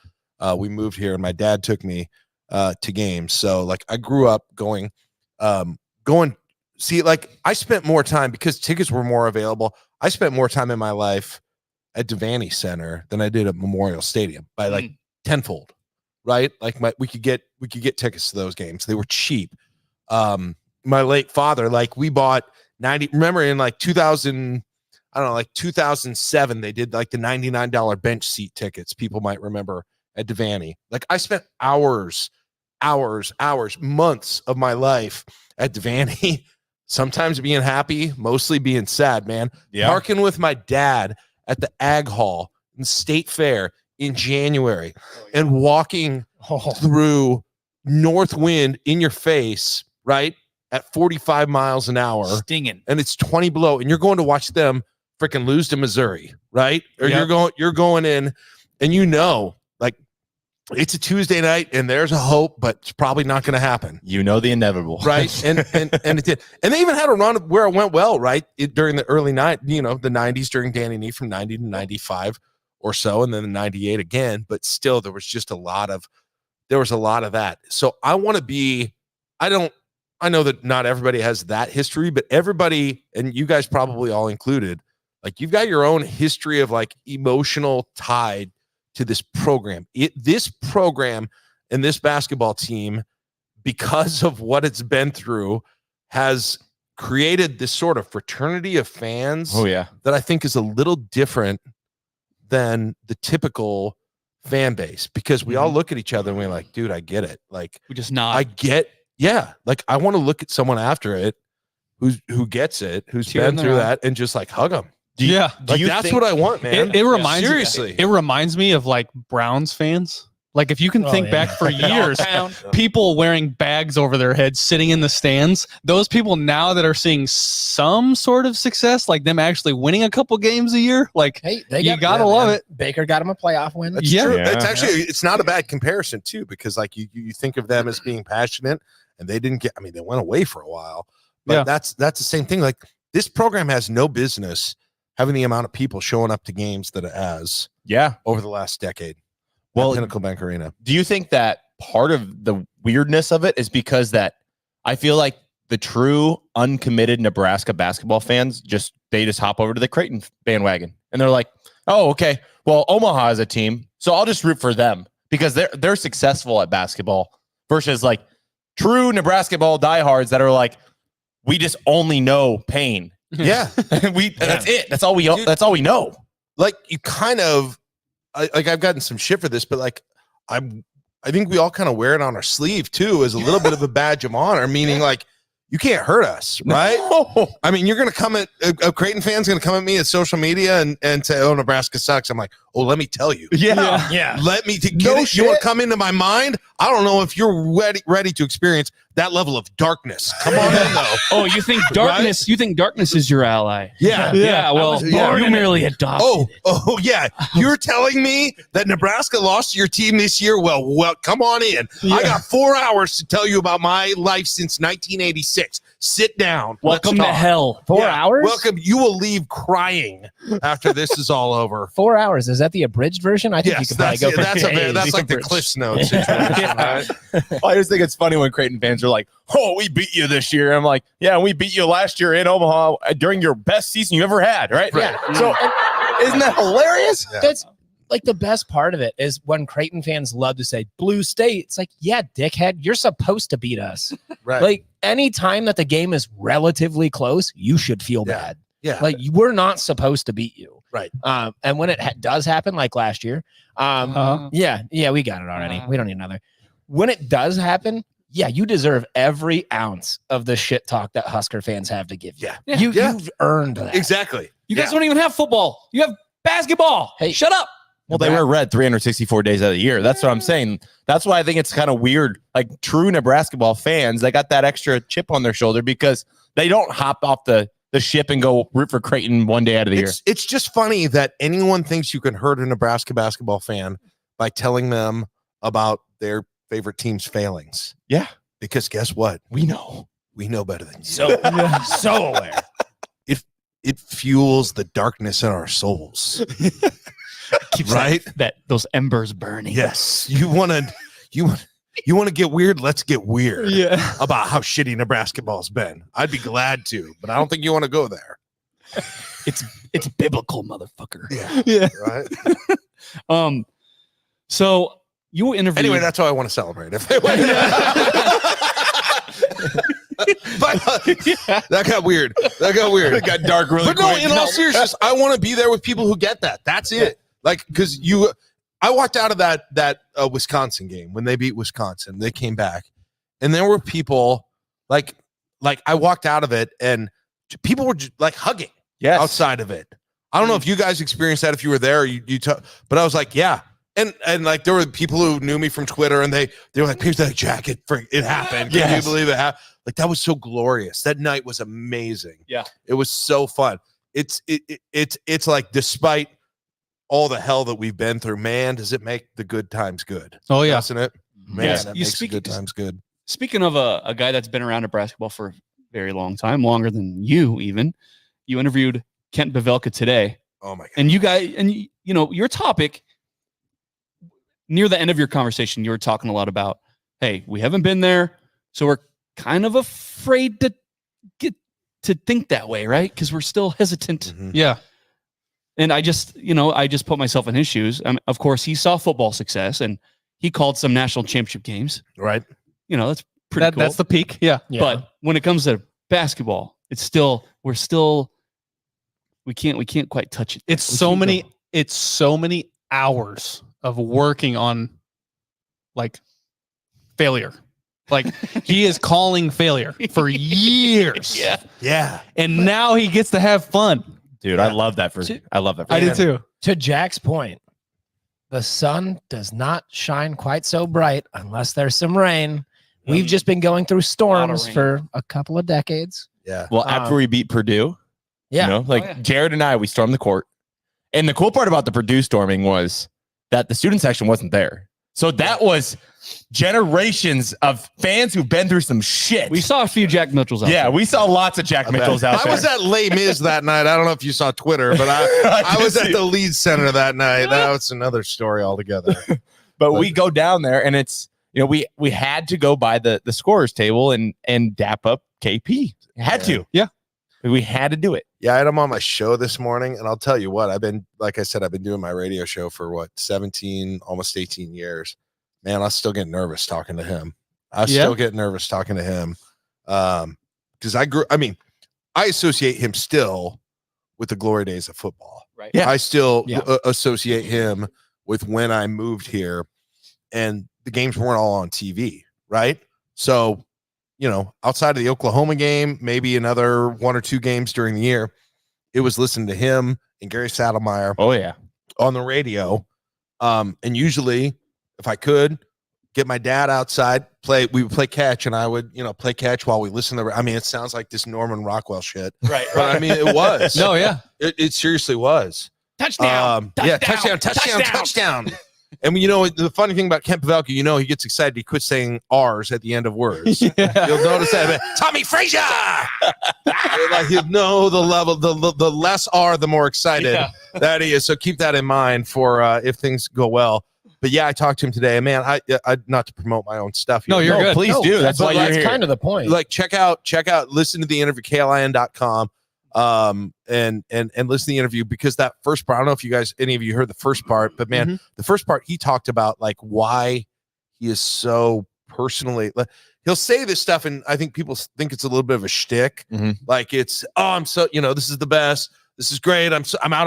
We moved here, and my dad took me to games. So like I grew up going. See, like I spent more time because tickets were more available. I spent more time in my life at Devaney Center than I did at Memorial Stadium by like tenfold, right? Like we could get tickets to those games. They were cheap. My late father, like we bought 90. Remember in like 2000. I don't know, like 2007, they did like the $99 bench seat tickets. People might remember at Devaney. Like I spent hours, months of my life at Devaney, sometimes being happy, mostly being sad, man. Yeah. Parking with my dad at the Ag Hall in State Fair in January and walking through north wind in your face, right? At 45 miles an hour. Stinging. And it's 20 below, and you're going to watch them freaking lose to Missouri, right? Or you're going in, and like it's a Tuesday night and there's a hope, but it's probably not going to happen. The inevitable, right? And it did. And they even had a run where it went well, right? During the early the 90s during Danny Nee from 90 to 95 or so, and then the 98 again. But still, there was a lot of that. So I want to be. I know that not everybody has that history, but everybody, and you guys probably all included, like you've got your own history of like emotional tied to this program. This program and this basketball team, because of what it's been through, has created this sort of fraternity of fans. Oh yeah, that I think is a little different than the typical fan base, because we all look at each other and we're like, dude, I get it. Like We just nod. I get. Yeah, like I want to look at someone after it who gets it, who's been through that, and just like hug them. That's what I want, man. It reminds seriously. It reminds me of like Browns fans. Like if you can think back for years, people wearing bags over their heads, sitting in the stands. Those people now that are seeing some sort of success, like them actually winning a couple games a year, like you gotta love it. Baker got him a playoff win. That's true. That's actually it's not a bad comparison too, because like you think of them as being passionate, and they didn't get. I mean, they went away for a while, but that's the same thing. Like this program has no business having the amount of people showing up to games that it has. Yeah, over the last decade. Well, Pinnacle Bank Arena. Do you think that part of the weirdness of it is because that I feel like the true uncommitted Nebraska basketball fans just hop over to the Creighton bandwagon and they're like, oh, okay, well, Omaha is a team, so I'll just root for them because they're successful at basketball, versus like true Nebraska ball diehards that are like, we just only know pain. Yeah, that's it. That's all we. That's all we know. Like you kind of. I've gotten some shit for this, but like I think we all kind of wear it on our sleeve too, as a little bit of a badge of honor, meaning like you can't hurt us, right? No. I mean, you're gonna come at a Creighton fan's gonna come at me at social media and say, "Oh, Nebraska sucks." I'm like, Oh, let me tell you. Yeah. Let me get No it. You want shit. to come into my mind? I don't know if you're ready to experience that level of darkness. Come on in, though. Oh, you think darkness? Right? You think darkness is your ally? Yeah. Well, you merely adopted it. Oh, yeah. You're telling me that Nebraska lost to your team this year? Well, come on in. I got 4 hours to tell you about my life since 1986. Sit down. Welcome Let's to talk. hell. 4 hours? Welcome. You will leave crying after this is all over. 4 hours. Is that the abridged version? I think you could probably go for that's like the Cliff's Notes situation, right? I just think it's funny when Creighton fans are like, "Oh, we beat you this year." I'm like, "Yeah, we beat you last year in Omaha during your best season you ever had, right?" Yeah. So isn't that hilarious? Yeah. That's like the best part of it is when Creighton fans love to say Blue State. It's like, yeah, dickhead, you're supposed to beat us. Right. Like any time that the game is relatively close, you should feel Yeah. bad. Yeah. Like we're not supposed to beat you. Right. And when it does happen, like last year, yeah, we got it already. We don't need another. When it does happen, yeah, you deserve every ounce of the shit talk that Husker fans have to give you. Yeah. You've earned that. Exactly. You guys don't even have football. You have basketball. Hey, shut up. Well, they wear red 364 days out of the year. That's what I'm saying. That's why I think it's kind of weird. Like true Nebrasketball fans, they got that extra chip on their shoulder because they don't hop off the ship and go root for Creighton one day out of the year. It's just funny that anyone thinks you can hurt a Nebraska basketball fan by telling them about their favorite team's failings. Yeah. Because guess what? We know. We know better than you. So aware. It fuels the darkness in our souls. Keeps Right? those embers burning. Yes. You want to get weird? Let's get weird. Yeah. About how shitty Nebrasketball's been. I'd be glad to, but I don't think you want to go there. It's biblical, motherfucker. Yeah. Right? So you interviewed. Anyway, that's how I want to celebrate. If they win. But, that got weird. It got dark really But no, quick. in all seriousness, I want to be there with people who get that. That's it. Like, because I walked out of that Wisconsin game when they beat Wisconsin. They came back, and there were people like I walked out of it, and people were just, like hugging outside of it. I don't know if you guys experienced that if you were there. Or you but I was like, yeah. And like there were people who knew me from Twitter, and they were like, "Here's that jacket. It happened. Can you believe it happened?" Like that was so glorious. That night was amazing. Yeah, it was so fun. It's like despite all the hell that we've been through, man, does it make the good times good? Oh yeah, doesn't it? Man, Yes. that You makes the good times good. Speaking of a guy that's been around basketball for a very long time, longer than you even, you interviewed Kent Pavelka today. Oh my god! And you guys, and you know your topic. Near the end of your conversation, you were talking a lot about, hey, we haven't been there, so we're kind of afraid to get to think that way, right? Because we're still hesitant. Mm-hmm. yeah. And I just put myself in his shoes. Of course, he saw football success, and he called some national championship games. Right? That's pretty cool. That's the peak. Yeah. But when it comes to basketball, we can't quite touch it. It's so many hours of working on like failure. Like he is calling failure for years. Yeah. And now he gets to have fun. Dude, I love that for I love that for I did too. To Jack's point, the sun does not shine quite so bright unless there's some rain. We've just been going through storms rain. for a couple of decades. Yeah. Well, after we beat Purdue, Yeah. Jared and I, we stormed the court. And the cool part about the Purdue storming was that the student section wasn't there. So that was generations of fans who've been through some shit. We saw a few Jack Mitchells out there. we saw lots of Jack Mitchells out I there. was at Les Mis that night. I don't know if you saw Twitter, but I was at the Leeds Center that night. That was another story altogether. But we go down there, and it's we had to go by the scorers table and dap up KP. Had to. Yeah. We had to do it. Yeah, I had him on my show this morning, and I'll tell you what, I've been doing my radio show for 17, almost 18 years. Man, I still get nervous talking to him. Because I associate him still with the glory days of football. Right. Yeah. I still associate him with when I moved here, and the games weren't all on TV, right? So, outside of the Oklahoma game, maybe another one or two games during the year, it was listening to him and Gary Saddlemeyer. Oh yeah. on the radio. And usually if I could get my dad outside, we would play catch, and I would, play catch while we listen to, it sounds like this Norman Rockwell shit. Right. But I mean, it was. No, yeah. It seriously was. Touchdown. Yeah, touchdown. And the funny thing about Kent Pavelka, he gets excited. He quits saying R's at the end of words. You'll notice that. Tommy Frazier. Like the level, the less R, the more excited that he is. So keep that in mind for if things go well. But yeah, I talked to him today. Man, I not to promote my own stuff here. No, you're good. Please do. That's why you're here. Kind of the point. Like check out, listen to the interview, KLIN.com. And listen to the interview, because that first part, I don't know if any of you heard the first part, but man, the first part, he talked about like why he is so personally, he'll say this stuff, and I think people think it's a little bit of a shtick. Like it's, I'm so, this is the best. This is great. I'm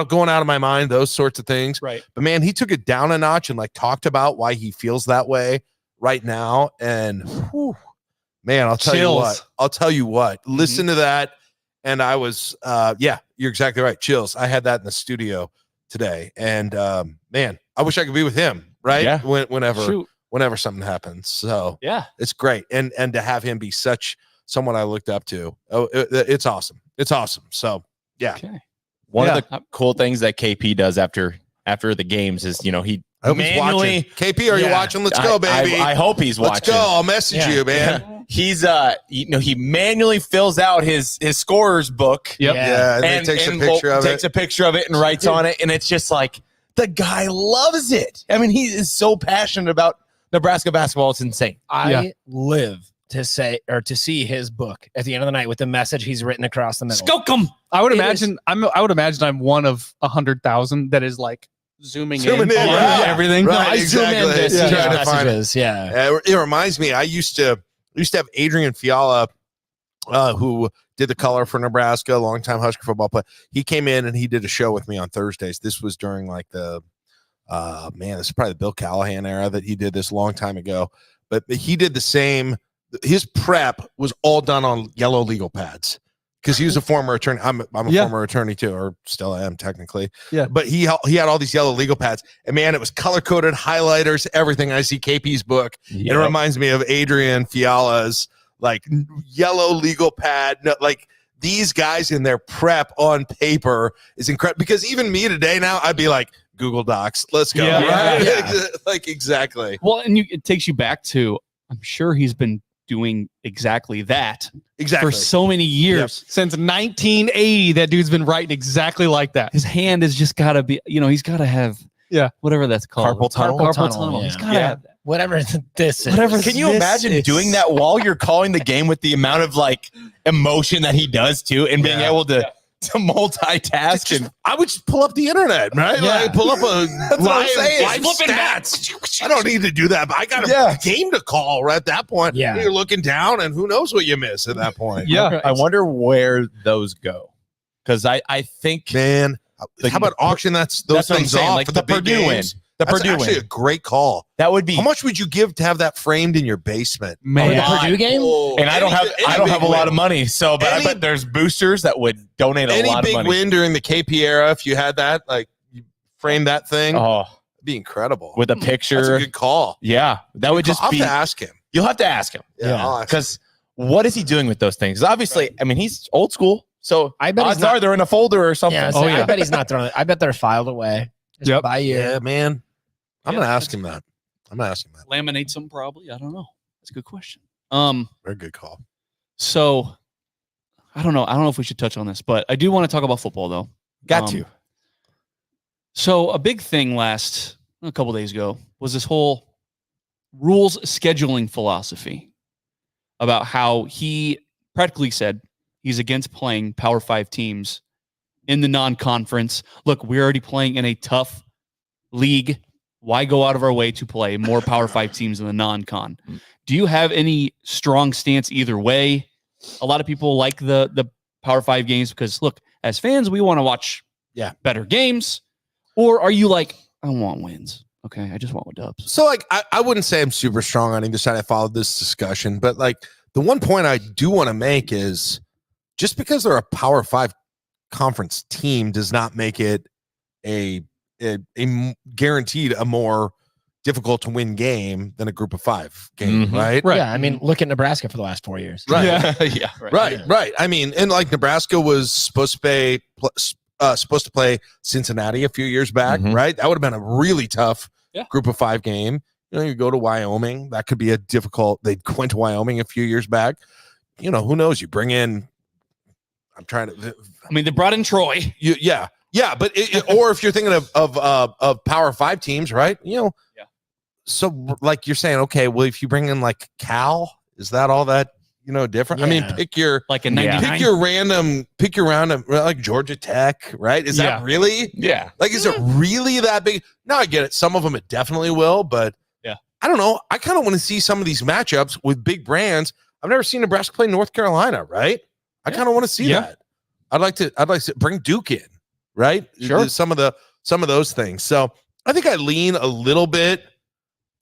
going out of my mind, those sorts of things. Right. But man, he took it down a notch and like talked about why he feels that way right now. And whew, man, I'll tell you what, listen to that. And I was, you're exactly right. Chills. I had that in the studio today. And man, I wish I could be with him, right? Yeah. Whenever something happens. So Yeah. it's great. And to have him be someone I looked up to. Oh, it's awesome. It's awesome. So yeah. Okay. One of the cool things that KP does after the games is, he I hope he's watching. KP, are you watching? Let's go, baby. I hope he's watching. Let's go. I'll message you, man. He's he manually fills out his scorer's book. Yep. Yeah, and then takes a picture of it and writes on it, and it's just like the guy loves it. I mean, he is so passionate about Nebraska basketball. It's insane. I live to see his book at the end of the night with the message he's written across the middle. Skokum. I would imagine I'm one of 100,000 that is like zooming in on everything. Right, I zoom in to see his messages. Yeah. It reminds me, I used to have Adrian Fiala, who did the color for Nebraska, a longtime Husker football player. He came in and he did a show with me on Thursdays. This was during like this is probably the Bill Callahan era that he did this a long time ago. But he did the same. His prep was all done on yellow legal pads, because he was a former attorney. I'm a former attorney too, or still am technically. Yeah. But he had all these yellow legal pads, and man, it was color coded, highlighters, everything. I see KP's book. Yep. It reminds me of Adrian Fiala's like yellow legal pad. No, like these guys in their prep on paper is incredible. Because even me today now, I'd be like, Google Docs, let's go. Yeah. Right? Yeah. Like exactly. Well, and it takes you back to, I'm sure he's been doing exactly that for so many years. Since 1980, that dude's been writing exactly like that. His hand has just got to be, he's got to have whatever that's called. Carpal tunnel. Yeah. He's got to have that. Whatever this is. Can you imagine doing that while you're calling the game with the amount of like emotion that he does too, and being able to multitask? And I would just pull up the internet, right? Yeah. Like pull up a live Flipping stats. I don't need to do that, but I got a game to call right at that point. Yeah. You're looking down, and who knows what you miss at that point. Yeah. I wonder where those go, because I think, man, how about auction those things off like for the big Purdue win. games? That's Purdue actually a great call. That would be. How much would you give to have that framed in your basement? Man, the Purdue game? And I don't have a lot of money, so but I bet there's boosters that would donate a lot of money. Any big win during the KP era, if you had that, like you frame that thing, it'd be incredible. With a picture. That's a good call. Yeah, that would just be. I'll have to ask him. You'll have to ask him. Yeah, because what is he doing with those things? Obviously, I mean, he's old school, so I bet odds are they're in a folder or something. Yeah, I bet he's not throwing it. I bet they're filed away. Just by year. Yeah, man. I'm gonna ask him that. Laminate some probably. I don't know. That's a good question. Very good call. So I don't know if we should touch on this, but I do want to talk about football though. Got to. So a big thing a couple days ago was this whole rules scheduling philosophy about how he practically said he's against playing Power 5 teams in the non-conference. Look, we're already playing in a tough league. Why go out of our way to play more Power 5 teams in the non-con? Do you have any strong stance either way? A lot of people like the Power 5 games because, look, as fans, we want to watch better games. Or are you like, I want wins? Okay, I just want dubs. So, like, I wouldn't say I'm super strong on either side. I followed this discussion, but like the one point I do want to make is just because they're a Power 5 conference team does not make it a guaranteed a more difficult to win game than a group of 5 game, right? Yeah, I mean, look at Nebraska for the last 4 years. Right. Yeah. Right. I mean, and like Nebraska was supposed to play Cincinnati a few years back, right? That would have been a really tough group of 5 game. You know, you go to Wyoming, that could be a difficult. They went to Wyoming a few years back. You know, who knows? You bring in. I'm trying to. I mean, they brought in Troy. Yeah, but or if you're thinking of Power 5 teams, right? You know, so like you're saying, okay, well, if you bring in like Cal, is that all that different? I mean, pick your like a 99. pick your random like Georgia Tech, right? Is that really? Yeah. Like, is it really that big? No, I get it. Some of them it definitely will, but I don't know. I kind of want to see some of these matchups with big brands. I've never seen Nebraska play North Carolina, right? I kind of want to see that. I'd like to bring Duke in, right? Sure. Some of those things. So I think I lean a little bit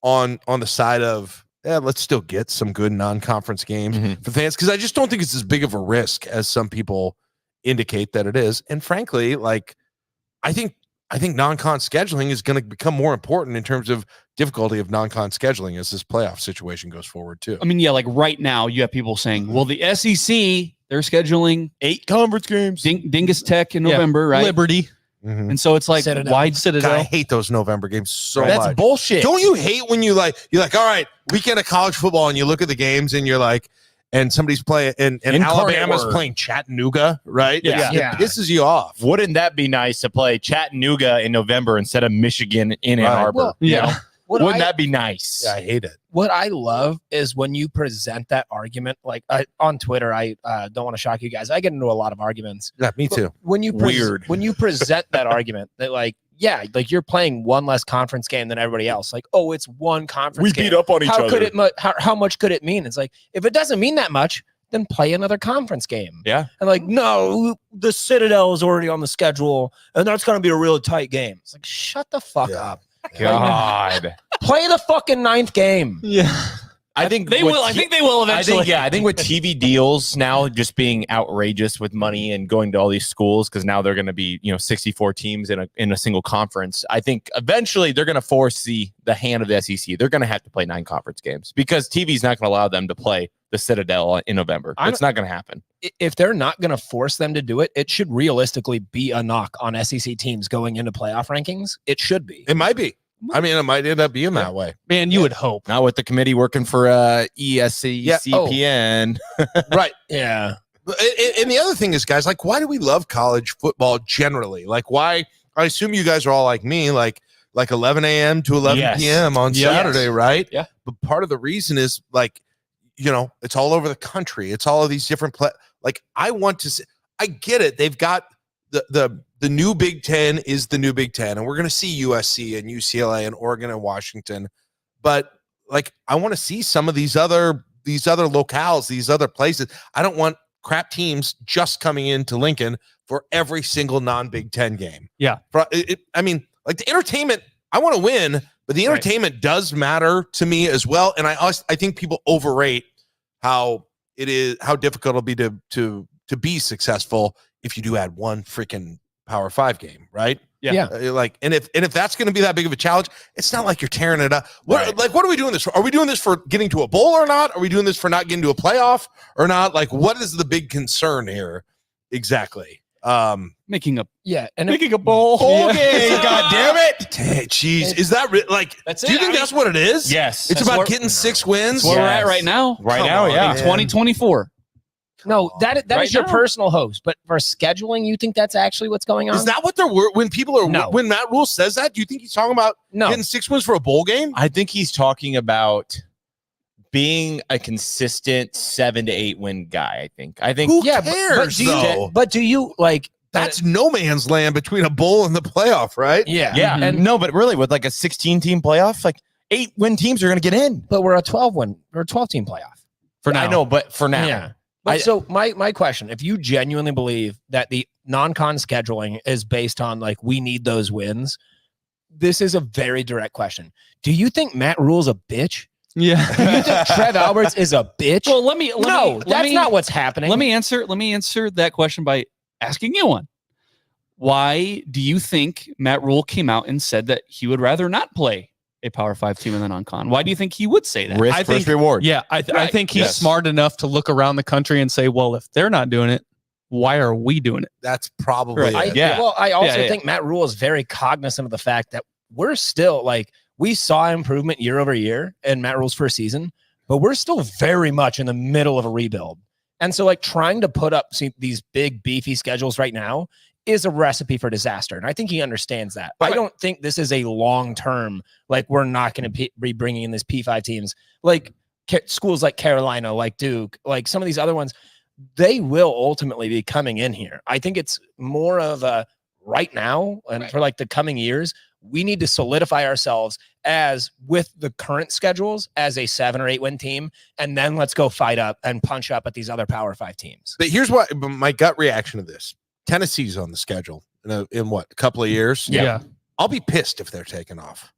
on the side of let's still get some good non-conference games for fans, because I just don't think it's as big of a risk as some people indicate that it is. And frankly, like I think non-con scheduling is going to become more important in terms of difficulty of non-con scheduling as this playoff situation goes forward too. I mean, yeah, like right now you have people saying, well, the SEC, they're scheduling 8 conference games. Dingus Tech in November, right? Liberty. And so it's like Citadel. wide Citadel. God, I hate those November games so much. That's bullshit. Don't you hate when you're like, all right, weekend of college football, and you look at the games and you're like, and somebody's playing, and Alabama's Carter. playing Chattanooga, right? Yeah. It pisses you off. Wouldn't that be nice to play Chattanooga in November instead of Michigan in Ann Arbor? Well, you know? Wouldn't I- that be nice? Yeah, I hate it. What I love is when you present that argument, like on Twitter, I don't want to shock you guys. I get into a lot of arguments. Yeah, me too. When you when you present that argument that like you're playing one less conference game than everybody else. Like, oh, it's one conference game. We beat up on each How other. could it? How much could it mean? It's like, if it doesn't mean that much, then play another conference game. Yeah. And like, no, the Citadel is already on the schedule, and that's going to be a really tight game. It's like, shut the fuck up. God. Play the fucking 9th game. Yeah. I think They will. I think they will eventually. I think with TV deals now just being outrageous with money and going to all these schools, because now they're going to be 64 teams in a single conference. I think eventually they're going to force the hand of the SEC. They're going to have to play 9 conference games because TV's not going to allow them to play the Citadel in November. It's not going to happen. If they're not going to force them to do it, it should realistically be a knock on SEC teams going into playoff rankings. It should be. It might be. I mean, it might end up being that way. Man, you would hope. Not with the committee working for ESC, CPN. Right. Yeah. And the other thing is, guys, like, why do we love college football generally? Like, why? I assume you guys are all like me, like 11 a.m. to 11 p.m. on Saturday, right? Yeah. But part of the reason is, like, it's all over the country. It's all of these different like, I want to see, I get it. They've got the new Big Ten is the new Big Ten, and we're going to see USC and UCLA and Oregon and Washington. But like, I want to see some of these other locales, these other places. I don't want crap teams just coming into Lincoln for every single non-Big Ten game. Yeah. I mean, like, the entertainment, I want to win, but the entertainment does matter to me as well. And I think people overrate how difficult it'll be to be successful if you do add one freaking Power 5 game, right? Yeah. Like, and if that's going to be that big of a challenge, it's not like you're tearing it up. What are we doing this for? Are we doing this for getting to a bowl or not? Are we doing this for not getting to a playoff or not? Like, what is the big concern here exactly? Making a bowl game. God damn it! Hey, jeez, is that like? That's do you think that's what it is? Yes. It's about getting 6 wins. That's where we're at right now. Yeah. In 2024. No, that Right is your now. personal host. But for scheduling, you think that's actually what's going on? Is that what they're when people are No. when Matt Rhule says that? Do you think he's talking about getting 6 wins for a bowl game? I think he's talking about being a consistent 7 to 8 win guy. I think Who Yeah, cares though? But do you like? That's no man's land between a bowl and the playoff, right? Yeah. yeah. And No, but really with like a 16 team playoff, like 8 win teams are going to get in. but we're a 12 team playoff. For now. I know, but for now. Yeah. But so my question, if you genuinely believe that the non-con scheduling is based on like we need those wins, this is a very direct question. Do you think Matt Rhule's a bitch? Yeah. Do you think Trev Alberts is a bitch? Well, let me that's not what's happening. Let me answer that question by asking you one. why do you think Matt Rhule came out and said that he would rather not play a Power 5 team in the non-con? Why do you think he would say that? Risk versus reward. Yeah, I think he's smart enough to look around the country and say, well, if they're not doing it, why are we doing it? That's probably it. Well, I also think Matt Rhule is very cognizant of the fact that we're still like, we saw improvement year over year in Matt Rhule's first season, but we're still very much in the middle of a rebuild. And so like trying to put up these big beefy schedules right now is a recipe for disaster. And I think he understands that. I don't think this is a long-term, like we're not going to be bringing in this P5 teams, like schools like Carolina, like Duke, like some of these other ones, they will ultimately be coming in here. I think it's more of a right now and for like the coming years, we need to solidify ourselves as with the current schedules as a 7 or 8 win team. And then let's go fight up and punch up at these other Power 5 teams. But here's what my gut reaction to this. Tennessee's on the schedule in what, a couple of years? Yeah. I'll be pissed if they're taken off.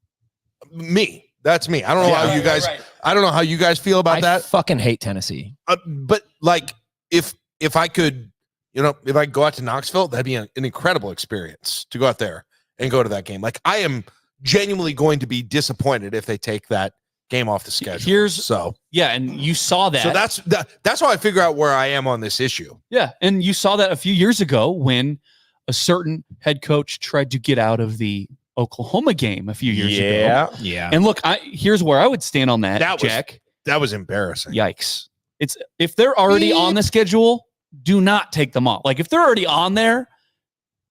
That's me. I don't know how you guys. I don't know how you guys feel about that. I fucking hate Tennessee. But like, if I could, if I go out to Knoxville, that'd be an incredible experience to go out there and go to that game. Like, I am genuinely going to be disappointed if they take that game off the schedule. And you saw that. So that's how I figure out where I am on this issue. Yeah, and you saw that a few years ago when a certain head coach tried to get out of the Oklahoma game a few years ago. Yeah. And look, here's where I would stand on that, Jack. That was embarrassing. Yikes. It's if they're already on the schedule, do not take them off. Like if they're already on there,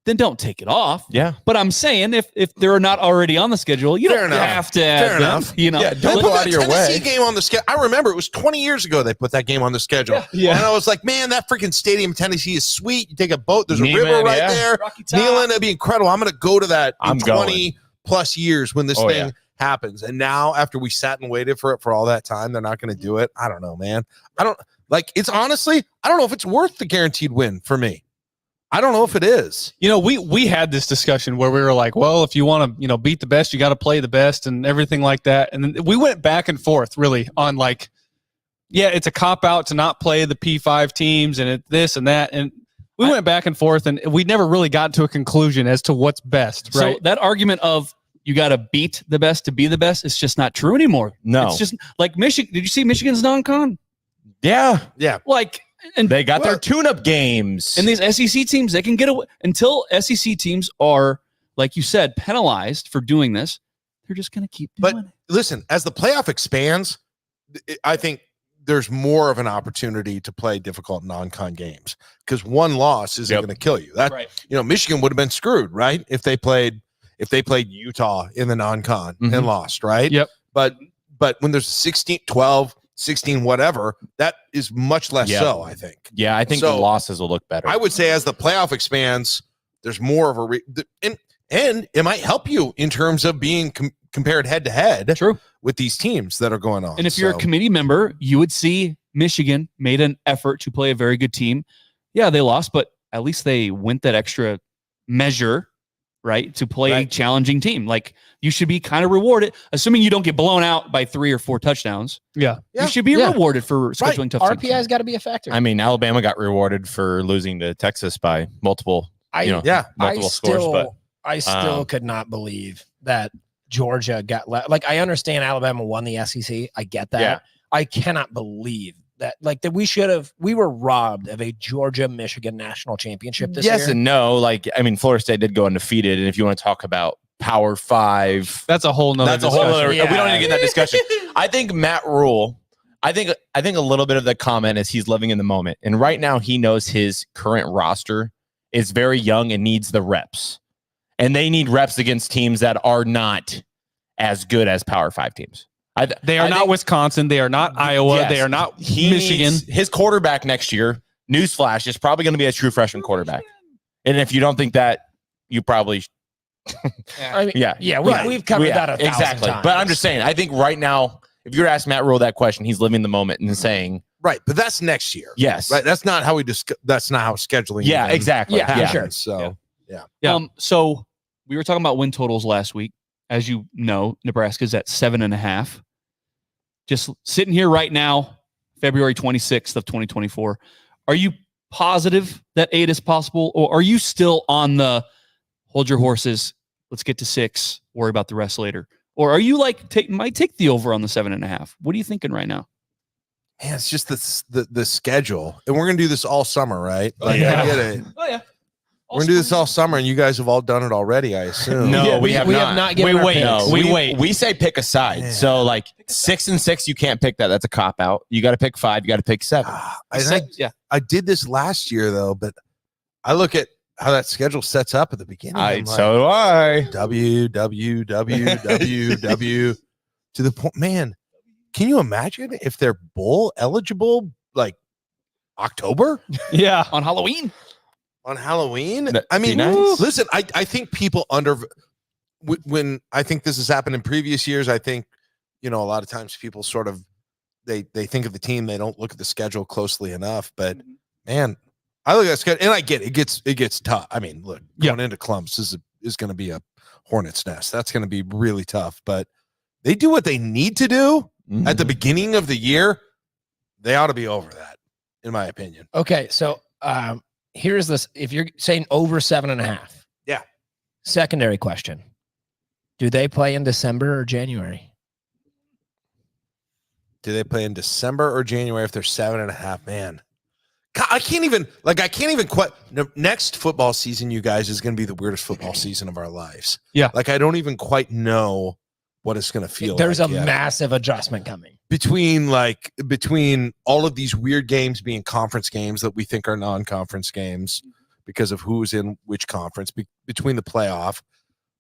then don't take it off. Yeah. But I'm saying if they're not already on the schedule, you don't have to Fair have enough. them, Yeah, don't go out of your Tennessee way. game on the schedule. I remember it was 20 years ago they put that game on the schedule. Yeah. And I was like, man, that freaking stadium in Tennessee is sweet. You take a boat, there's a Neiman, river right yeah. there. Rocky Top. Neyland, it'd be incredible. I'm going to go to that in I'm 20 plus years when this Oh, thing yeah. happens. And now after we sat and waited for it for all that time, they're not going to do it. I don't know, man. I don't know if it's worth the guaranteed win for me. I don't know if it is. We had this discussion where we were like, well, if you want to, beat the best, you got to play the best and everything like that. And then we went back and forth really on like, yeah, it's a cop out to not play the P5 teams and this and that. And we went back and forth and we never really got to a conclusion as to what's best. Right. So that argument of you got to beat the best to be the best is just not true anymore. No. It's just like Michigan. Did you see Michigan's non-con? Yeah. Yeah. Like, and They got their tune-up games. and these SEC teams, they can get away until SEC teams are, like you said, penalized for doing this. They're just going to keep doing it. Listen, as the playoff expands, I think there's more of an opportunity to play difficult non-con games because one loss isn't going to kill you. That Michigan would have been screwed, right? If they played Utah in the non-con and lost, right? Yep. But when there's 16, 12, 16, whatever, that is much less so, I think. Yeah, I think the losses will look better. I would say as the playoff expands, there's more of a and it might help you in terms of being compared head to head. True. With these teams that are going on. And if you're a committee member, you would see Michigan made an effort to play a very good team. Yeah, they lost, but at least they went that extra measure, right, to play a challenging team. Like you should be kind of rewarded, assuming you don't get blown out by 3 or 4 touchdowns. Yeah. You should be rewarded for scheduling tough teams. RPI's got to be a factor. I mean, Alabama got rewarded for losing to Texas by multiple scores. But I still could not believe that Georgia got I understand Alabama won the SEC. I get that. Yeah. I cannot believe that we were robbed of a Georgia Michigan national championship this year. Yes and no. Florida State did go undefeated. And if you want to talk about Power 5, that's a whole nother discussion. We don't need to get in that discussion. I think Matt Rhule, I think a little bit of the comment is he's living in the moment. And right now he knows his current roster is very young and needs the reps. And they need reps against teams that are not as good as Power 5 teams. They are not Wisconsin. They are not Iowa. Yes, they are not Michigan. His quarterback next year, newsflash, is probably going to be a true freshman quarterback. And if you don't think that, you probably... We've covered that 1,000 exactly. times. But I'm just saying, I think right now, if you're asking Matt Rhule that question, he's living the moment and saying... Right, but that's next year. Yes. Right, that's not how that's not how scheduling exactly. happens. Sure. So, So we were talking about win totals last week. As you know, Nebraska's at 7.5. Just sitting here right now, February 26th of 2024. Are you positive that 8 is possible, or are you still on the hold your horses. Let's get to 6. Worry about the rest later. Or are you like, might take the over on the 7.5? What are you thinking right now? Man, it's just the schedule. And we're going to do this all summer, right? Like, yeah. I get it. Oh, yeah. We're going to do this all summer, and you guys have all done it already, I assume. No, Yeah, we have not. given our wait. picks. No, We wait. We say pick a side. Man. So like 6 and 6, you can't pick that. That's a cop out. You got to pick 5. You got to pick 7. I did this last year, though, but I look at how that schedule sets up at the beginning. I'm like, So do I. W to the point. Man, can you imagine if they're bowl eligible like October Yeah. On Halloween? on Halloween? That'd I mean, be nice. listen, I think people when I think this has happened in previous years, I think, a lot of times people sort of they think of the team, they don't look at the schedule closely enough. But man, I look at the schedule and I get it gets tough. I mean, look, going into clumps is going to be a hornet's nest. That's going to be really tough. But they do what they need to do at the beginning of the year. They ought to be over that, in my opinion. Okay, so here's this. If you're saying over 7.5. Yeah. Secondary question. Do they play in December or January? Do they play in December or January if they're 7.5? Man, God, I can't even quite. Next football season, you guys, is going to be the weirdest football season of our lives. Yeah. Like, I don't even quite know what it's going to feel There's like a yet. massive adjustment coming. Between all of these weird games being conference games that we think are non-conference games because of who's in which conference, between the playoff.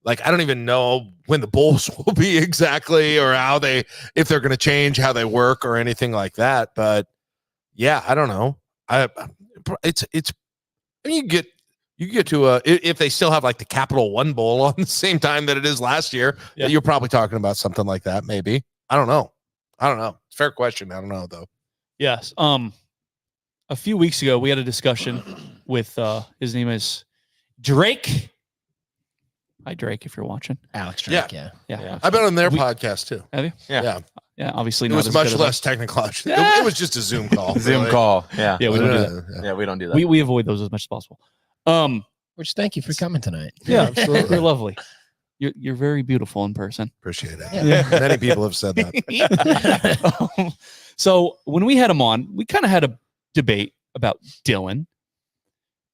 Like, I don't even know when the bowls will be exactly, or if they're going to change how they work or anything like that. But yeah, I don't know. I mean, you get to if they still have like the Capital One Bowl on the same time that it is last year, you're probably talking about something like that. Maybe. I don't know. It's a fair question. I don't know though. Yes. A few weeks ago, we had a discussion with his name is Drake. Hi, Drake, if you're watching. Alex Drake, yeah. I've been on their podcast too. Have you? Yeah. Yeah, obviously It not was as much good as less technical. It was just a Zoom call. Zoom call. Yeah. Yeah, we don't do that. Yeah, we don't do that. We avoid those as much as possible. Which thank you for coming tonight. Yeah, absolutely. You're lovely. You're very beautiful in person. Appreciate it. Yeah. Many people have said that. So when we had him on, we kind of had a debate about Dylan.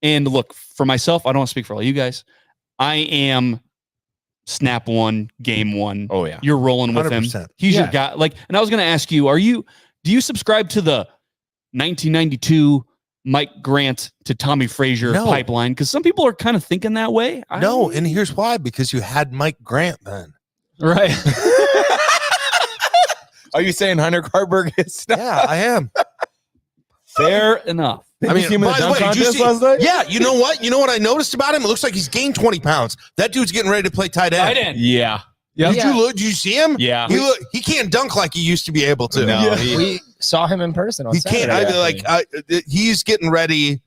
And look, for myself, I don't want to speak for all you guys. I am snap one, game one. Oh, yeah. You're rolling with 100%. him. He's your guy. Like, and I was going to ask you, do you subscribe to the 1992 Mike Grant to Tommy Frazier pipeline? Because some people are kind of thinking that way. No, and here's why: because you had Mike Grant then, right? Are you saying Hunter Carberg is? Yeah, I am. Fair enough. I mean, by the way, did you see, yeah, you know what? You know what I noticed about him? It looks like he's gained 20 pounds. That dude's getting ready to play tight end. Tight end. Yeah. Did you see him? Yeah. He can't dunk like he used to be able to. No, we saw him in person on He Saturday. can't. He's getting ready.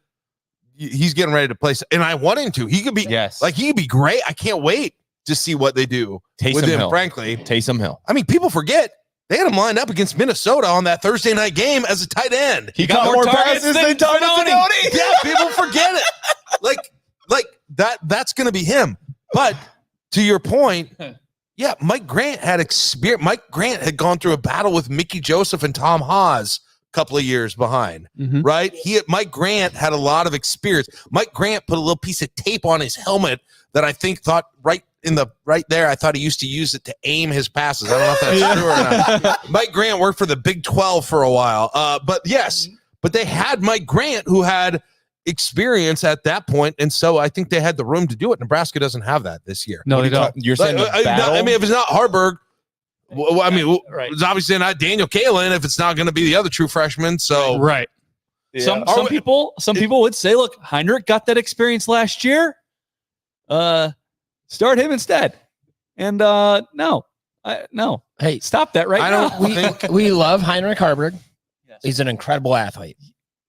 He's getting ready to play, and I want him to. He could be he could be great. I can't wait to see what they do with him. Hill. Frankly, Taysom Hill. I mean, people forget they had him lined up against Minnesota on that Thursday night game as a tight end. He got more passes than Tony. Yeah, people forget it. Like that's going to be him. But to your point, yeah, Mike Grant had experience. Mike Grant had gone through a battle with Mickey Joseph and Tom Haas a couple of years behind, right? Mike Grant had a lot of experience. Mike Grant put a little piece of tape on his helmet that I think right there. I thought he used to use it to aim his passes. I don't know if that's true or not. Mike Grant worked for the Big 12 for a while. But they had Mike Grant who had experience at that point, and so I think they had the room to do it. Nebraska doesn't have that this year. No, they don't. You're saying I mean, if it's not Harburg, it's obviously not Daniel Kalen. If it's not going to be the other true freshman, so right. Yeah. Some people would say, look, Heinrich got that experience last year. Start him instead. And no. Hey, stop that right now. We love Heinrich Harburg. Yes. He's an incredible athlete.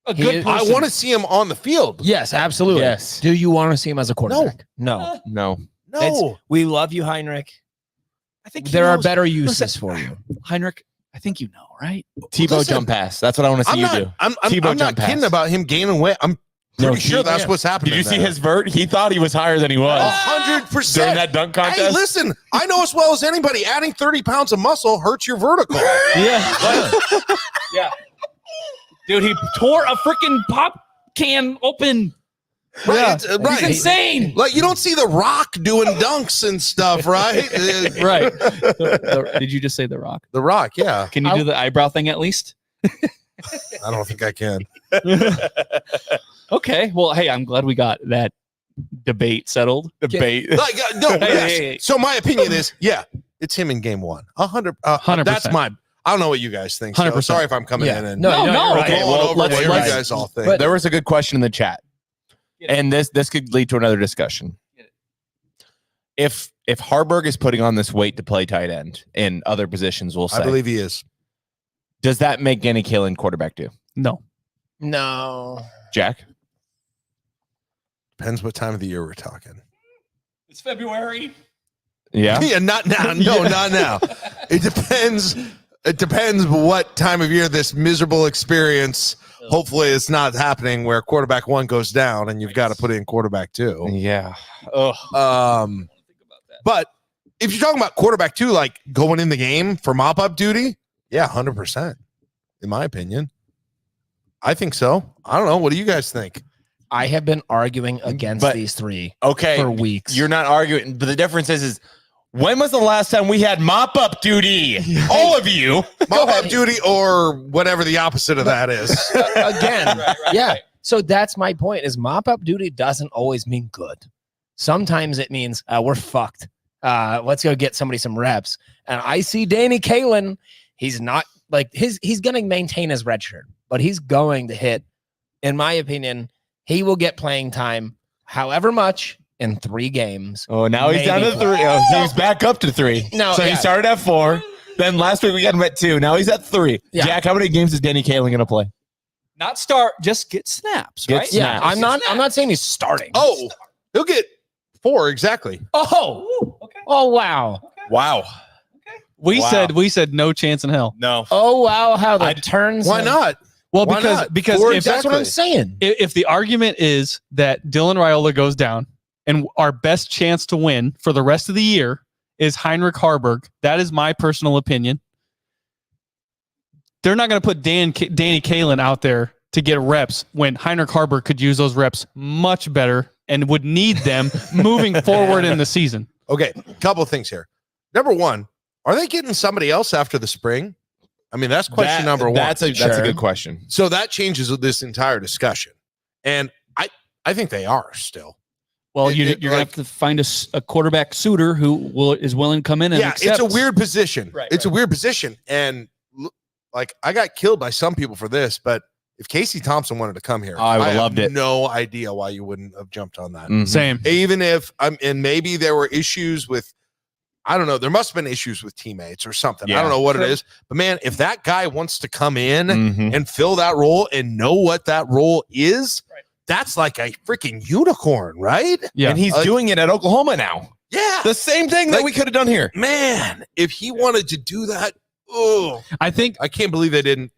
I want to see him on the field. Yes, absolutely. Yes. Do you want to see him as a quarterback? No. We love you, Heinrich. I think there are better uses for you. Heinrich, I think you know, right? Tebow jump pass. That's what I want to see you do. I'm not kidding about him gaining weight. Pretty sure that's what's happening. Did you see there. his vert? He thought he was higher than he was. 100% During that dunk contest? Hey, listen, I know as well as anybody, adding 30 pounds of muscle hurts your vertical. Yeah. Yeah. Dude, he tore a freaking pop can open. Right. Yeah. Right. He's insane. Like, you don't see The Rock doing dunks and stuff, right? Right. Did you just say The Rock? The Rock, yeah. Can you do the eyebrow thing at least? I don't think I can. Okay. Well, hey, I'm glad we got that debate settled. Debate. Like, no, Hey, yes. hey. So my opinion is, yeah, it's him in game one. 100%. That's my. I don't know what you guys think. So 100%. sorry if I'm coming in and No. going over let's- what you let's- guys all think. But there was a good question in the chat, and this could lead to another discussion. If Harburg is putting on this weight to play tight end in other positions, we'll say, I believe he is. does that make Danny Kaelin quarterback two? No. No. Jack? Depends what time of the year we're talking. It's February. Yeah. Yeah, not now. No, not now. It depends. It depends what time of year this miserable experience. Hopefully, it's not happening where quarterback one goes down and you've got to put in quarterback two. Yeah. But if you're talking about quarterback two, like going in the game for mop up duty, yeah, 100%. In my opinion, I think so. I don't know. What do you guys think? I have been arguing against these three for weeks. You're not arguing, but the difference is when was the last time we had mop up duty? All of you. Mop up duty or whatever the opposite of that is. Again, yeah. So that's my point is mop up duty doesn't always mean good. Sometimes it means we're fucked. Let's go get somebody some reps. And I see Danny Kaelin. He's not like he's going to maintain his red shirt, but he's going to hit, in my opinion, he will get playing time however much in 3 games. Oh, now he's down to 3. Oh, he's back up to 3. No, so he started at 4. Then last week we got him at 2. Now he's at 3. Yeah. Jack, how many games is Danny Kaelin going to play? Not start, just get snaps, Get right? Yeah, I'm not saying he's starting. Oh, he'll get 4 exactly. Oh, okay. Oh, wow. Wow. We Wow. said no chance in hell. No. Oh, wow. How that turns. Why not? Well, Why not? because Four if That's what I'm saying. if the argument is that Dylan Raiola goes down and our best chance to win for the rest of the year is Heinrich Harburg, that is my personal opinion. They're not going to put Danny Kaelin out there to get reps when Heinrich Harburg could use those reps much better and would need them moving forward in the season. Okay, couple of things here. Number one, are they getting somebody else after the spring? I mean, that's question number one. That's a good question. So that changes this entire discussion. And I think they are still. Well, you're going to have to find a quarterback suitor who is willing to come in and Yeah, it's accept. a weird position. Right, It's a weird position. And like, I got killed by some people for this, but if Casey Thompson wanted to come here, I would have loved it. No idea why you wouldn't have jumped on that. Mhm. Same. Even if and maybe there were issues with, I don't know, there must have been issues with teammates or something. I don't know what it is. But man, if that guy wants to come in and fill that role and know what that role is, that's like a freaking unicorn, right? Yeah. And he's doing it at Oklahoma now. Yeah. The same thing that we could have done here. Man, if he wanted to do that, I can't believe they didn't.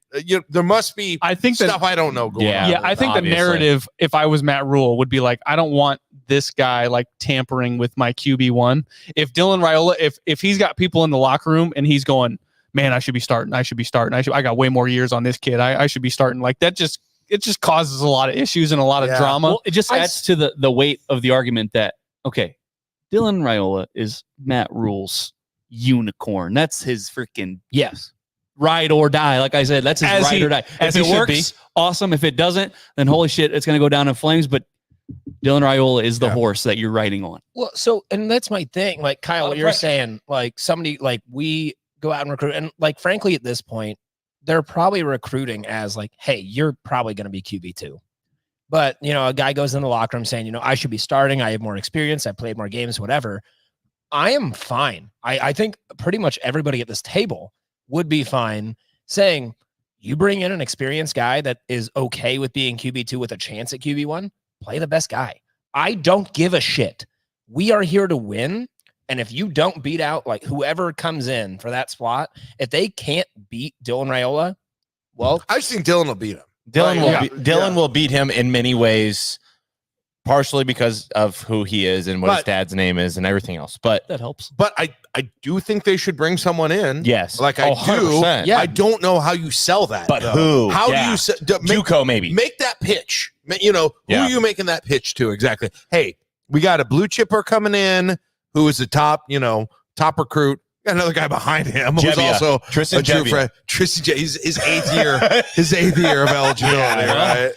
There must be stuff I don't know going on. Yeah, I think obviously. the narrative, if I was Matt Rhule, would be like, I don't want this guy like tampering with my QB1. If Dylan Raiola, if he's got people in the locker room and he's going, man, I should be starting. I got way more years on this kid. I should be starting. Like that it just causes a lot of issues and a lot of drama. Well, it just adds to the weight of the argument that, okay, Dylan Raiola is Matt Rhule's unicorn. That's his freaking ride or die. Like I said, that's his ride or die. If it works, awesome. If it doesn't, then holy shit, it's going to go down in flames. But Dylan Raiola is the horse that you're riding on. Well, so, and that's my thing. Like, Kyle, what you're saying, like somebody, like we go out and recruit. And like, frankly, at this point, they're probably recruiting as like, hey, you're probably going to be QB2. But, a guy goes in the locker room saying, I should be starting. I have more experience. I played more games, whatever. I am fine. I think pretty much everybody at this table would be fine saying, you bring in an experienced guy that is okay with being QB2 with a chance at QB1, play the best guy. I don't give a shit. We are here to win. And if you don't beat out like whoever comes in for that spot, if they can't beat Dylan Raiola, well, I just think Dylan will beat him. Dylan will beat him in many ways, partially because of who he is and what his dad's name is and everything else. But that helps. But I do think they should bring someone in. Yes. Like I do. Yeah. I don't know how you sell that. But though. who? How do you JUCO maybe. Make that pitch. Who are you making that pitch to exactly? Hey, we got a blue chipper coming in who is a top recruit. Got another guy behind him who's also Tristan a true friend. Tristan, his eighth year of eligibility, right?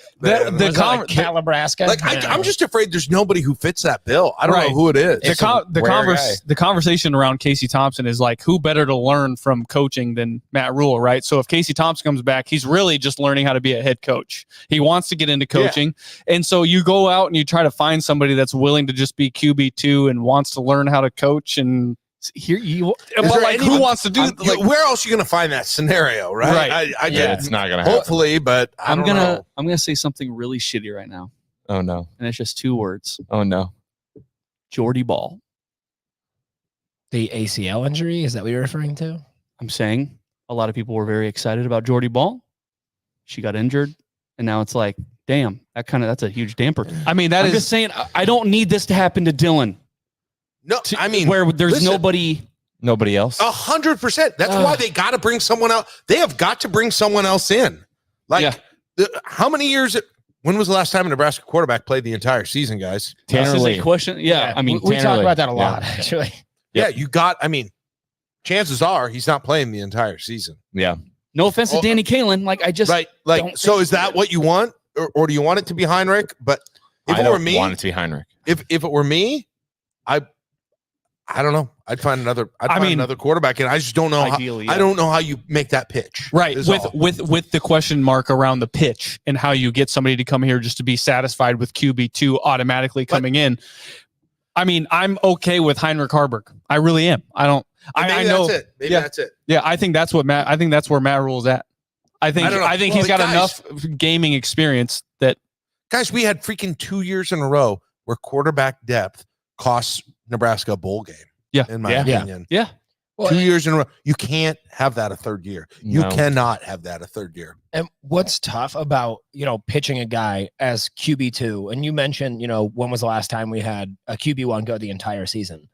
Cal Nebraska. I'm just afraid there's nobody who fits that bill. I don't know who it is. The conversation around Casey Thompson is like, who better to learn from coaching than Matt Rhule, right? So if Casey Thompson comes back, he's really just learning how to be a head coach. He wants to get into coaching. And so you go out and you try to find somebody that's willing to just be QB2 and wants to learn how to coach and here you who wants to do where else are you going to find that scenario, right? It's not going to happen. Hopefully, but I'm gonna say something really shitty right now. Oh no. And it's just 2 words. Oh no. Jordy Ball. The ACL injury, is that what you're referring to? I'm saying a lot of people were very excited about Jordy Ball. She got injured, and now it's like, damn, that's a huge damper. I mean, I'm just saying, I don't need this to happen to Dylan. No, I mean, where there's nobody else. 100%. That's why they got to bring someone else. They have got to bring someone else in. How many years? When was the last time a Nebraska quarterback played the entire season, guys? This is a question. Yeah, I mean, we talk about that a lot, actually. Yeah, you got. I mean, chances are he's not playing the entire season. Yeah. No offense to Danny Kaelin. So is that what you want, or do you want it to be Heinrich? But if it were me, want it to be Heinrich. If it were me, I don't know. I'd find another quarterback, and I just don't know. I don't know how you make that pitch. Right. With the question mark around the pitch and how you get somebody to come here just to be satisfied with QB2 automatically coming in. I mean, I'm okay with Heinrich Harburg. I really am. I don't. I know. That's it. Maybe that's it. Yeah, I think that's where Matt Rhule's at. I think he's got enough gaming experience that. Guys, we had freaking 2 years in a row where quarterback depth costs Nebraska a bowl game. Yeah. In my opinion. Yeah. Well, 2 years in a row. You can't have that a third year. You cannot have that a third year. And what's tough about, pitching a guy as QB2, and you mentioned, when was the last time we had a QB1 go the entire season,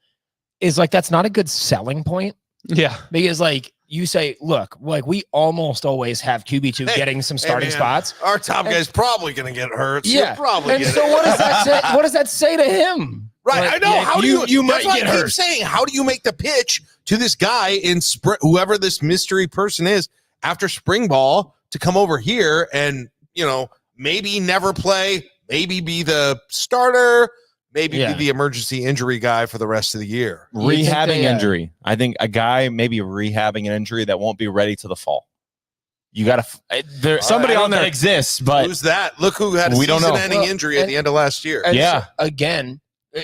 is like, that's not a good selling point. Yeah. Because you say, look, we almost always have QB2 getting some starting spots. Our top guy's probably going to get hurt. So yeah. What does that say? What does that say to him? Right, I know. How do you might get hurt? Saying, how do you make the pitch to this guy in whoever this mystery person is after spring ball to come over here and maybe never play, maybe be the starter, maybe be the emergency injury guy for the rest of the year. Rehabbing injury. I think a guy maybe rehabbing an injury that won't be ready to the fall. You got to somebody on there exists, but who's that? Look who had a season-ending injury at the end of last year. So, again.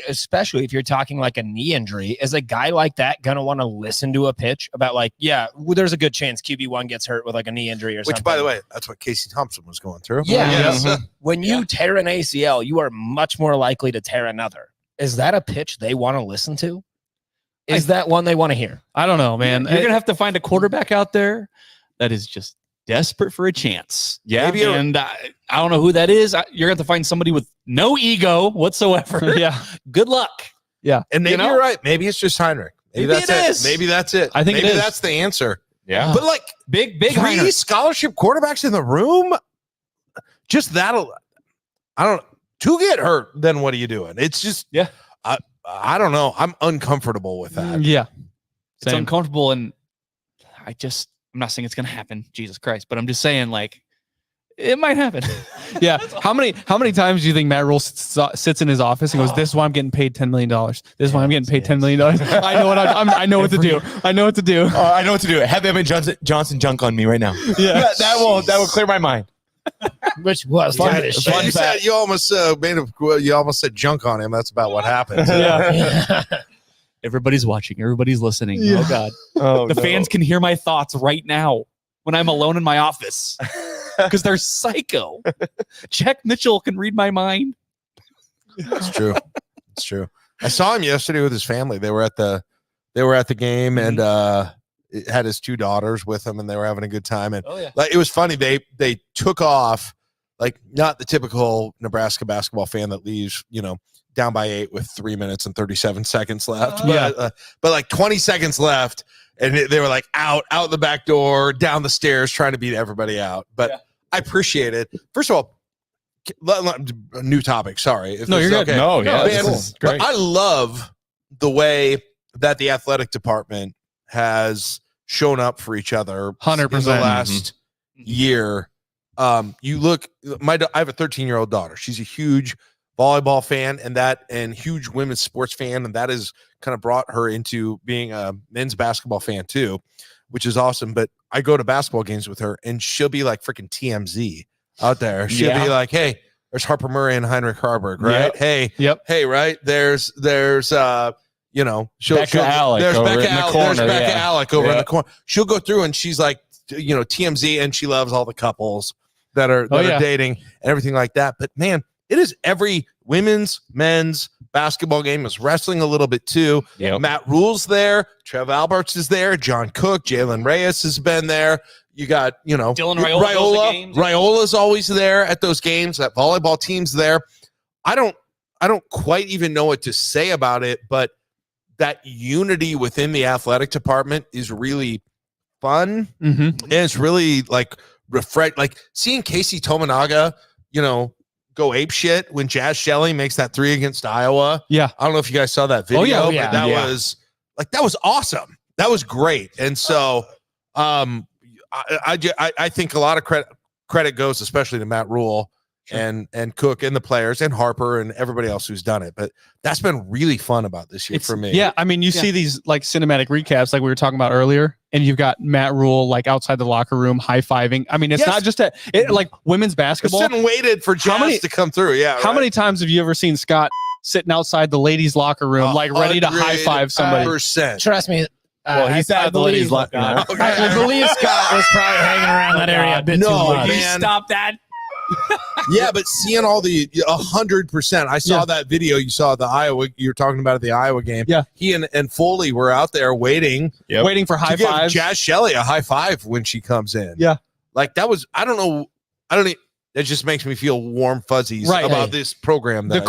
Especially if you're talking like a knee injury, is a guy like that going to want to listen to a pitch about there's a good chance QB1 gets hurt with a knee injury or something. Which, by the way, that's what Casey Thompson was going through. Yeah. Yes. When you tear an ACL, you are much more likely to tear another. Is that a pitch they want to listen to? Is that one they want to hear? I don't know, man. You're going to have to find a quarterback out there that is just desperate for a chance. Yeah. And I don't know who that is. You're going to have to find somebody with no ego whatsoever. Yeah. Good luck. Yeah. And maybe you're right. Maybe it's just Heinrich. Maybe that's it is. Maybe that's it. I think maybe it is. That's the answer. Yeah. But big 3 Heinrich. scholarship quarterbacks in the room, just that'll, I don't know. To get hurt, then what are you doing? It's just, I don't know. I'm uncomfortable with that. Yeah. It's uncomfortable. And I'm not saying it's going to happen, Jesus Christ, but I'm just saying it might happen. Yeah. How many times do you think Matt Rhule sits in his office and goes, "This is why I'm getting paid $10 million. This is why I'm getting paid $10 million. I know what I know what to do. I know what to do. I know what to do. Have Evan Johnson junk on me right now. Yeah. that will clear my mind. Which was fun. You almost said junk on him. That's about what happened. Yeah. Everybody's watching. Everybody's listening. Yeah. Oh, God. The fans can hear my thoughts right now when I'm alone in my office because they're psycho. Jack Mitchell can read my mind. It's true. It's true. I saw him yesterday with his family. They were at the game and it had his 2 daughters with him and they were having a good time. And it was funny. They took off like not the typical Nebraska basketball fan that leaves, down by 8 with 3 minutes and 37 seconds left. But like 20 seconds left, and they were like out the back door, down the stairs, trying to beat everybody out. But I appreciate it. First of all, a new topic. Sorry. No, you're good. Okay. No, yeah, Man, cool. Great. I love the way that the athletic department has shown up for each other 100%. in the last year. You look, I have a 13-year-old daughter. She's a huge volleyball fan and huge women's sports fan, and that has kind of brought her into being a men's basketball fan too, which is awesome. But I go to basketball games with her, and she'll be like freaking TMZ out there. She'll be like, "Hey, there's Harper Murray and Heinrich Harburg, right? Yep. Hey, right? There's Becca Alec there's over Becca in the Alec, corner, there's Becca yeah. Alec over in the corner. She'll go through and she's like, TMZ, and she loves all the couples that are dating and everything like that. But man, it is every women's, men's basketball game. Is wrestling a little bit too. Yep. Matt Rhule's there. Trev Alberts is there. John Cook, Jalen Reyes has been there. You got, Dylan Raiola goes to games. Raiola's always there at those games. That volleyball team's there. I don't quite even know what to say about it, but that unity within the athletic department is really fun. Mm-hmm. And it's really like refresh, like seeing Casey Tominaga, go ape shit when Jazz Shelley makes that 3 against Iowa. Yeah. I don't know if you guys saw that video, yeah. but that was awesome. That was great. And so I think a lot of credit goes especially to Matt Rhule and Cook and the players and Harper and everybody else who's done it. But that's been really fun about this year for me. Yeah, I mean, you see these like cinematic recaps like we were talking about earlier, and you've got Matt Rhule like outside the locker room high-fiving. I mean, it's not just like women's basketball. Just sitting waited for Jazz to come through. Yeah. How many times have you ever seen Scott sitting outside the ladies' locker room, like ready to high-five somebody? Trust me. Well, he's out the ladies' locker room. I believe Scott was probably hanging around that area a bit too much. Man. Stop that. Yeah, but seeing all the 100%. I saw that video. You saw the Iowa. You're talking about at the Iowa game. Yeah, he and Foley were out there waiting for high fives. Jazz Shelley a high five when she comes in. Yeah, like that was. I don't know. It just makes me feel warm fuzzies about this program. The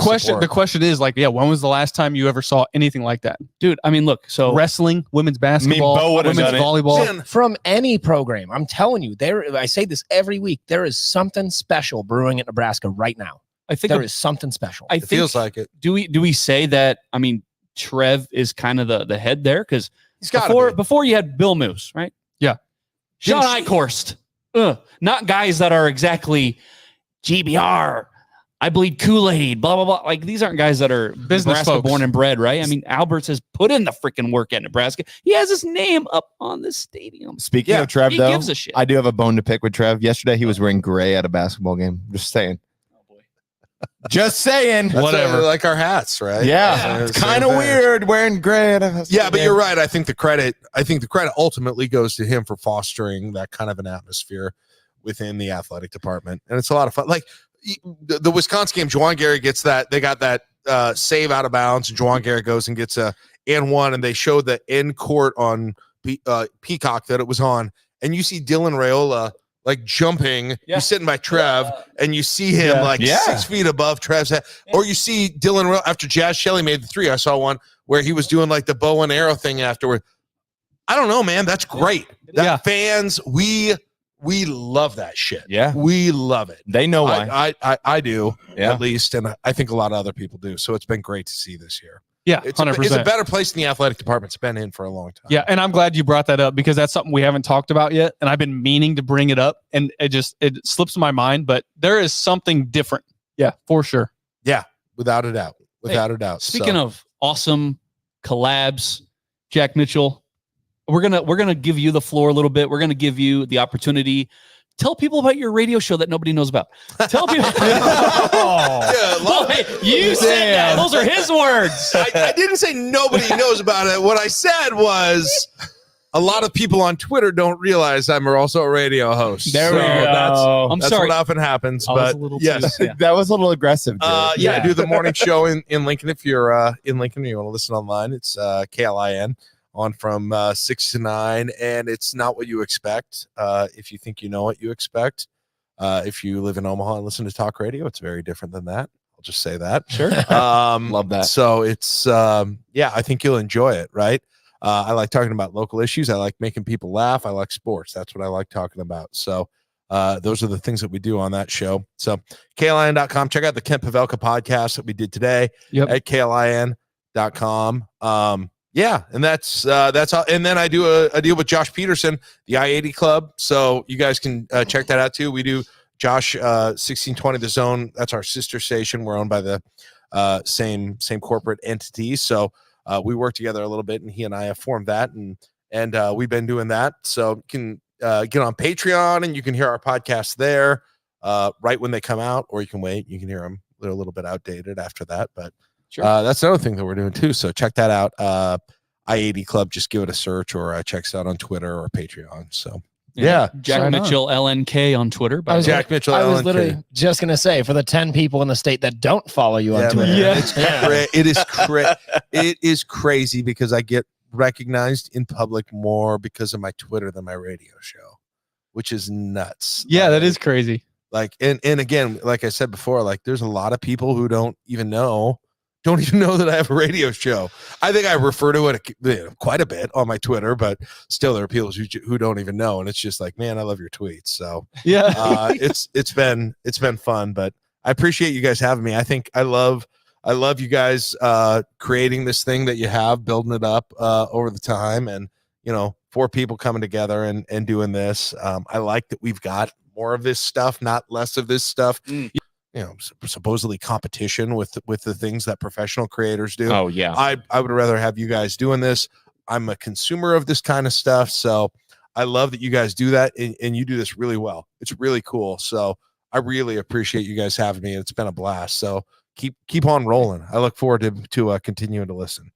question is like, when was the last time you ever saw anything like that, dude? I mean, look, so wrestling, women's basketball, women's volleyball, from any program. I'm telling you, I say this every week. There is something special brewing at Nebraska right now. I think there is something special. It feels like it. Do we say that? I mean, Trev is kind of the head there because before you had Bill Moose, right? Yeah, Sean Eichhorst. Not guys that are exactly GBR. I bleed Kool-Aid, blah, blah, blah. Like, these aren't guys that are business Nebraska folks. born and bred, right? I mean, Alberts has put in the freaking work at Nebraska. He has his name up on the stadium. Speaking of Trev, he though, gives a shit. I do have a bone to pick with Trev. Yesterday, he was wearing gray at a basketball game. Just saying. Oh, boy. Just saying. That's whatever. Like our hats, right? Yeah. It's kind of weird wearing gray at a basketball Yeah, but game. you're right. I think the credit ultimately goes to him for fostering that kind of an atmosphere within the athletic department. And it's a lot of fun. Like the Wisconsin game, Juwan Gary gets that. They got that save out of bounds. And Juwan Gary goes and gets a and one. And they showed the end court on Peacock that it was on. And you see Dylan Raiola like jumping. He's sitting by Trev, and you see him 6 feet above Trev's head. Or you see Dylan Raiola after Jazz Shelley made the three. I saw one where he was doing like the bow and arrow thing afterward. I don't know, man. That's great. Fans, we love that shit. Yeah. We love it. They know why. I do, Yeah. at least. And I think a lot of other people do. So it's been great to see this year. Yeah, It's 100%. a better place than the athletic department's been in for a long time. Yeah, and I'm glad you brought that up because that's something we haven't talked about yet. And I've been meaning to bring it up, and it slips my mind, but there is something different. Yeah, for sure. Yeah, without a doubt. Without a doubt. Speaking of awesome collabs, Jack Mitchell, we're gonna give you the floor a little bit. We're gonna give you the opportunity. Tell people about your radio show that nobody knows about. Tell people. You said that. Those are his words. I didn't say nobody knows about it. What I said was a lot of people on Twitter don't realize I'm also a radio host. There we go. That's what often happens. But yes, that was a little aggressive. I do the morning show in Lincoln. If you're in Lincoln and you want to listen online, it's KLIN. On from 6 to 9, and it's not what you expect. If you think you know what you expect, If you live in Omaha and listen to talk radio, it's very different than that. I'll just say that. Sure. Love that. So it's, I think you'll enjoy it, right? I like talking about local issues. I like making people laugh. I like sports. That's what I like talking about. So those are the things that we do on that show. So KLIN.com. Check out the Kent Pavelka podcast that we did today at KLIN.com. And that's all. And then I do a deal with Josh Peterson, the I-80 Club. So you guys can check that out too. We do Josh 1620 The Zone. That's our sister station. We're owned by the same corporate entity. So we work together a little bit, and he and I have formed that, and we've been doing that. So you can get on Patreon, and you can hear our podcasts there right when they come out, or you can wait. You can hear them. They're a little bit outdated after that, but that's another thing that we're doing too. So check that out. I-80 Club. Just give it a search, or check us out on Twitter or Patreon. So. Yeah. Jack Mitchell LNK on Twitter. Jack Mitchell LNK. I was literally just going to say, for the 10 people in the state that don't follow you on Twitter. It is crazy because I get recognized in public more because of my Twitter than my radio show, which is nuts. Yeah, that is crazy. Like, and again, like I said before, like there's a lot of people who don't even know that I have a radio show. I think I refer to it quite a bit on my Twitter, but still there are people who don't even know. And it's just like, man, I love your tweets. So it's been fun, but I appreciate you guys having me. I think I love you guys creating this thing that you have, building it up over the time, and 4 people coming together and doing this. I like that we've got more of this stuff, not less of this stuff. Supposedly competition with the things that professional creators do. Oh yeah. I would rather have you guys doing this. I'm a consumer of this kind of stuff. So I love that you guys do that, and you do this really well. It's really cool. So I really appreciate you guys having me. It's been a blast. So keep on rolling. I look forward to continuing to listen.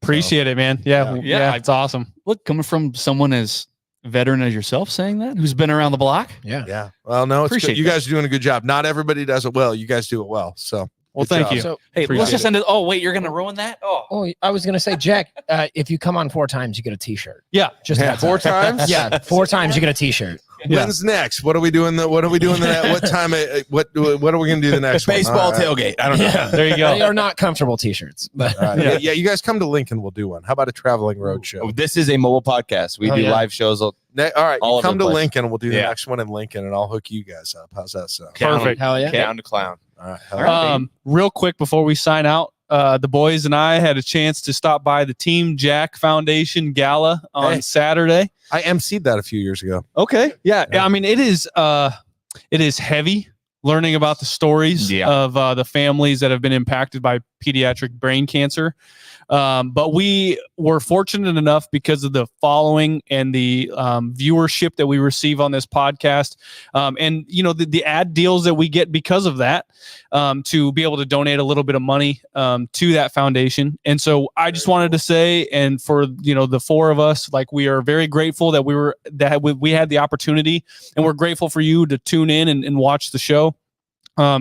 Appreciate it, man. Yeah. It's awesome. Look, coming from someone as veteran as yourself saying that, who's been around the block. Yeah. Well, no, it's good. You guys are doing a good job. Not everybody does it well. You guys do it well. So, well, thank you. So, hey, let's just end it. Oh, wait, you're going to ruin that? Oh, I was going to say, Jack, if you come on 4 times, you get a t-shirt. Yeah. Just 4 times? Yeah. 4 times you get a t-shirt. When's next? What are we doing? What time? What are we going to do the next baseball one? tailgate? I don't know. Yeah, there you go. They are not comfortable t-shirts, but yeah, you guys come to Lincoln. We'll do one. How about a traveling road show? Oh, this is a mobile podcast. We do live shows. All right, all you come to place. Lincoln. We'll do the next one in Lincoln, and I'll hook you guys up. How's that sound? Perfect. Hell yeah. Down to clown. All right. Real quick before we sign out, the boys and I had a chance to stop by the Team Jack Foundation Gala on Saturday. I emceed that a few years ago. Okay. Yeah. I mean, it is heavy learning about the stories of the families that have been impacted by pediatric brain cancer. But we were fortunate enough because of the following and the viewership that we receive on this podcast, and the ad deals that we get because of that, to be able to donate a little bit of money to that foundation. And so I just wanted to say, and for the 4 of us, like, we are very grateful that we had the opportunity, and we're grateful for you to tune in and watch the show.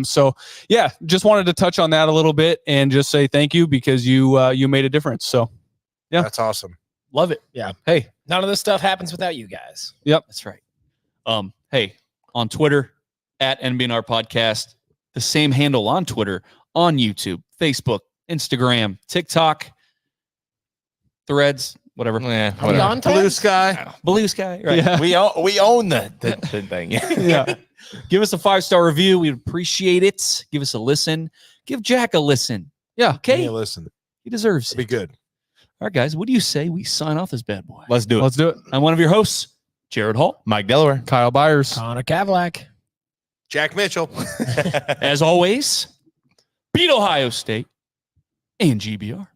So yeah, just wanted to touch on that a little bit and just say thank you, because you made a difference. So yeah, that's awesome. Love it. Yeah. Hey, none of this stuff happens without you guys. Yep. That's right. Hey, on Twitter at NBNR podcast, the same handle on Twitter, on YouTube, Facebook, Instagram, TikTok, Threads, whatever. On Blue Sky. Right. Yeah. We own the thing. Yeah. Give us a 5-star review. We'd appreciate it. Give us a listen. Give Jack a listen. Yeah. Okay. Listen. He deserves It'll be it. good. All right, guys. What do you say we sign off this bad boy? Let's do it. Let's do it. I'm one of your hosts, Jared Hall. Mike Delaware. Kyle Byers. Connor Cavlack. Jack Mitchell. As always, beat Ohio State and GBR.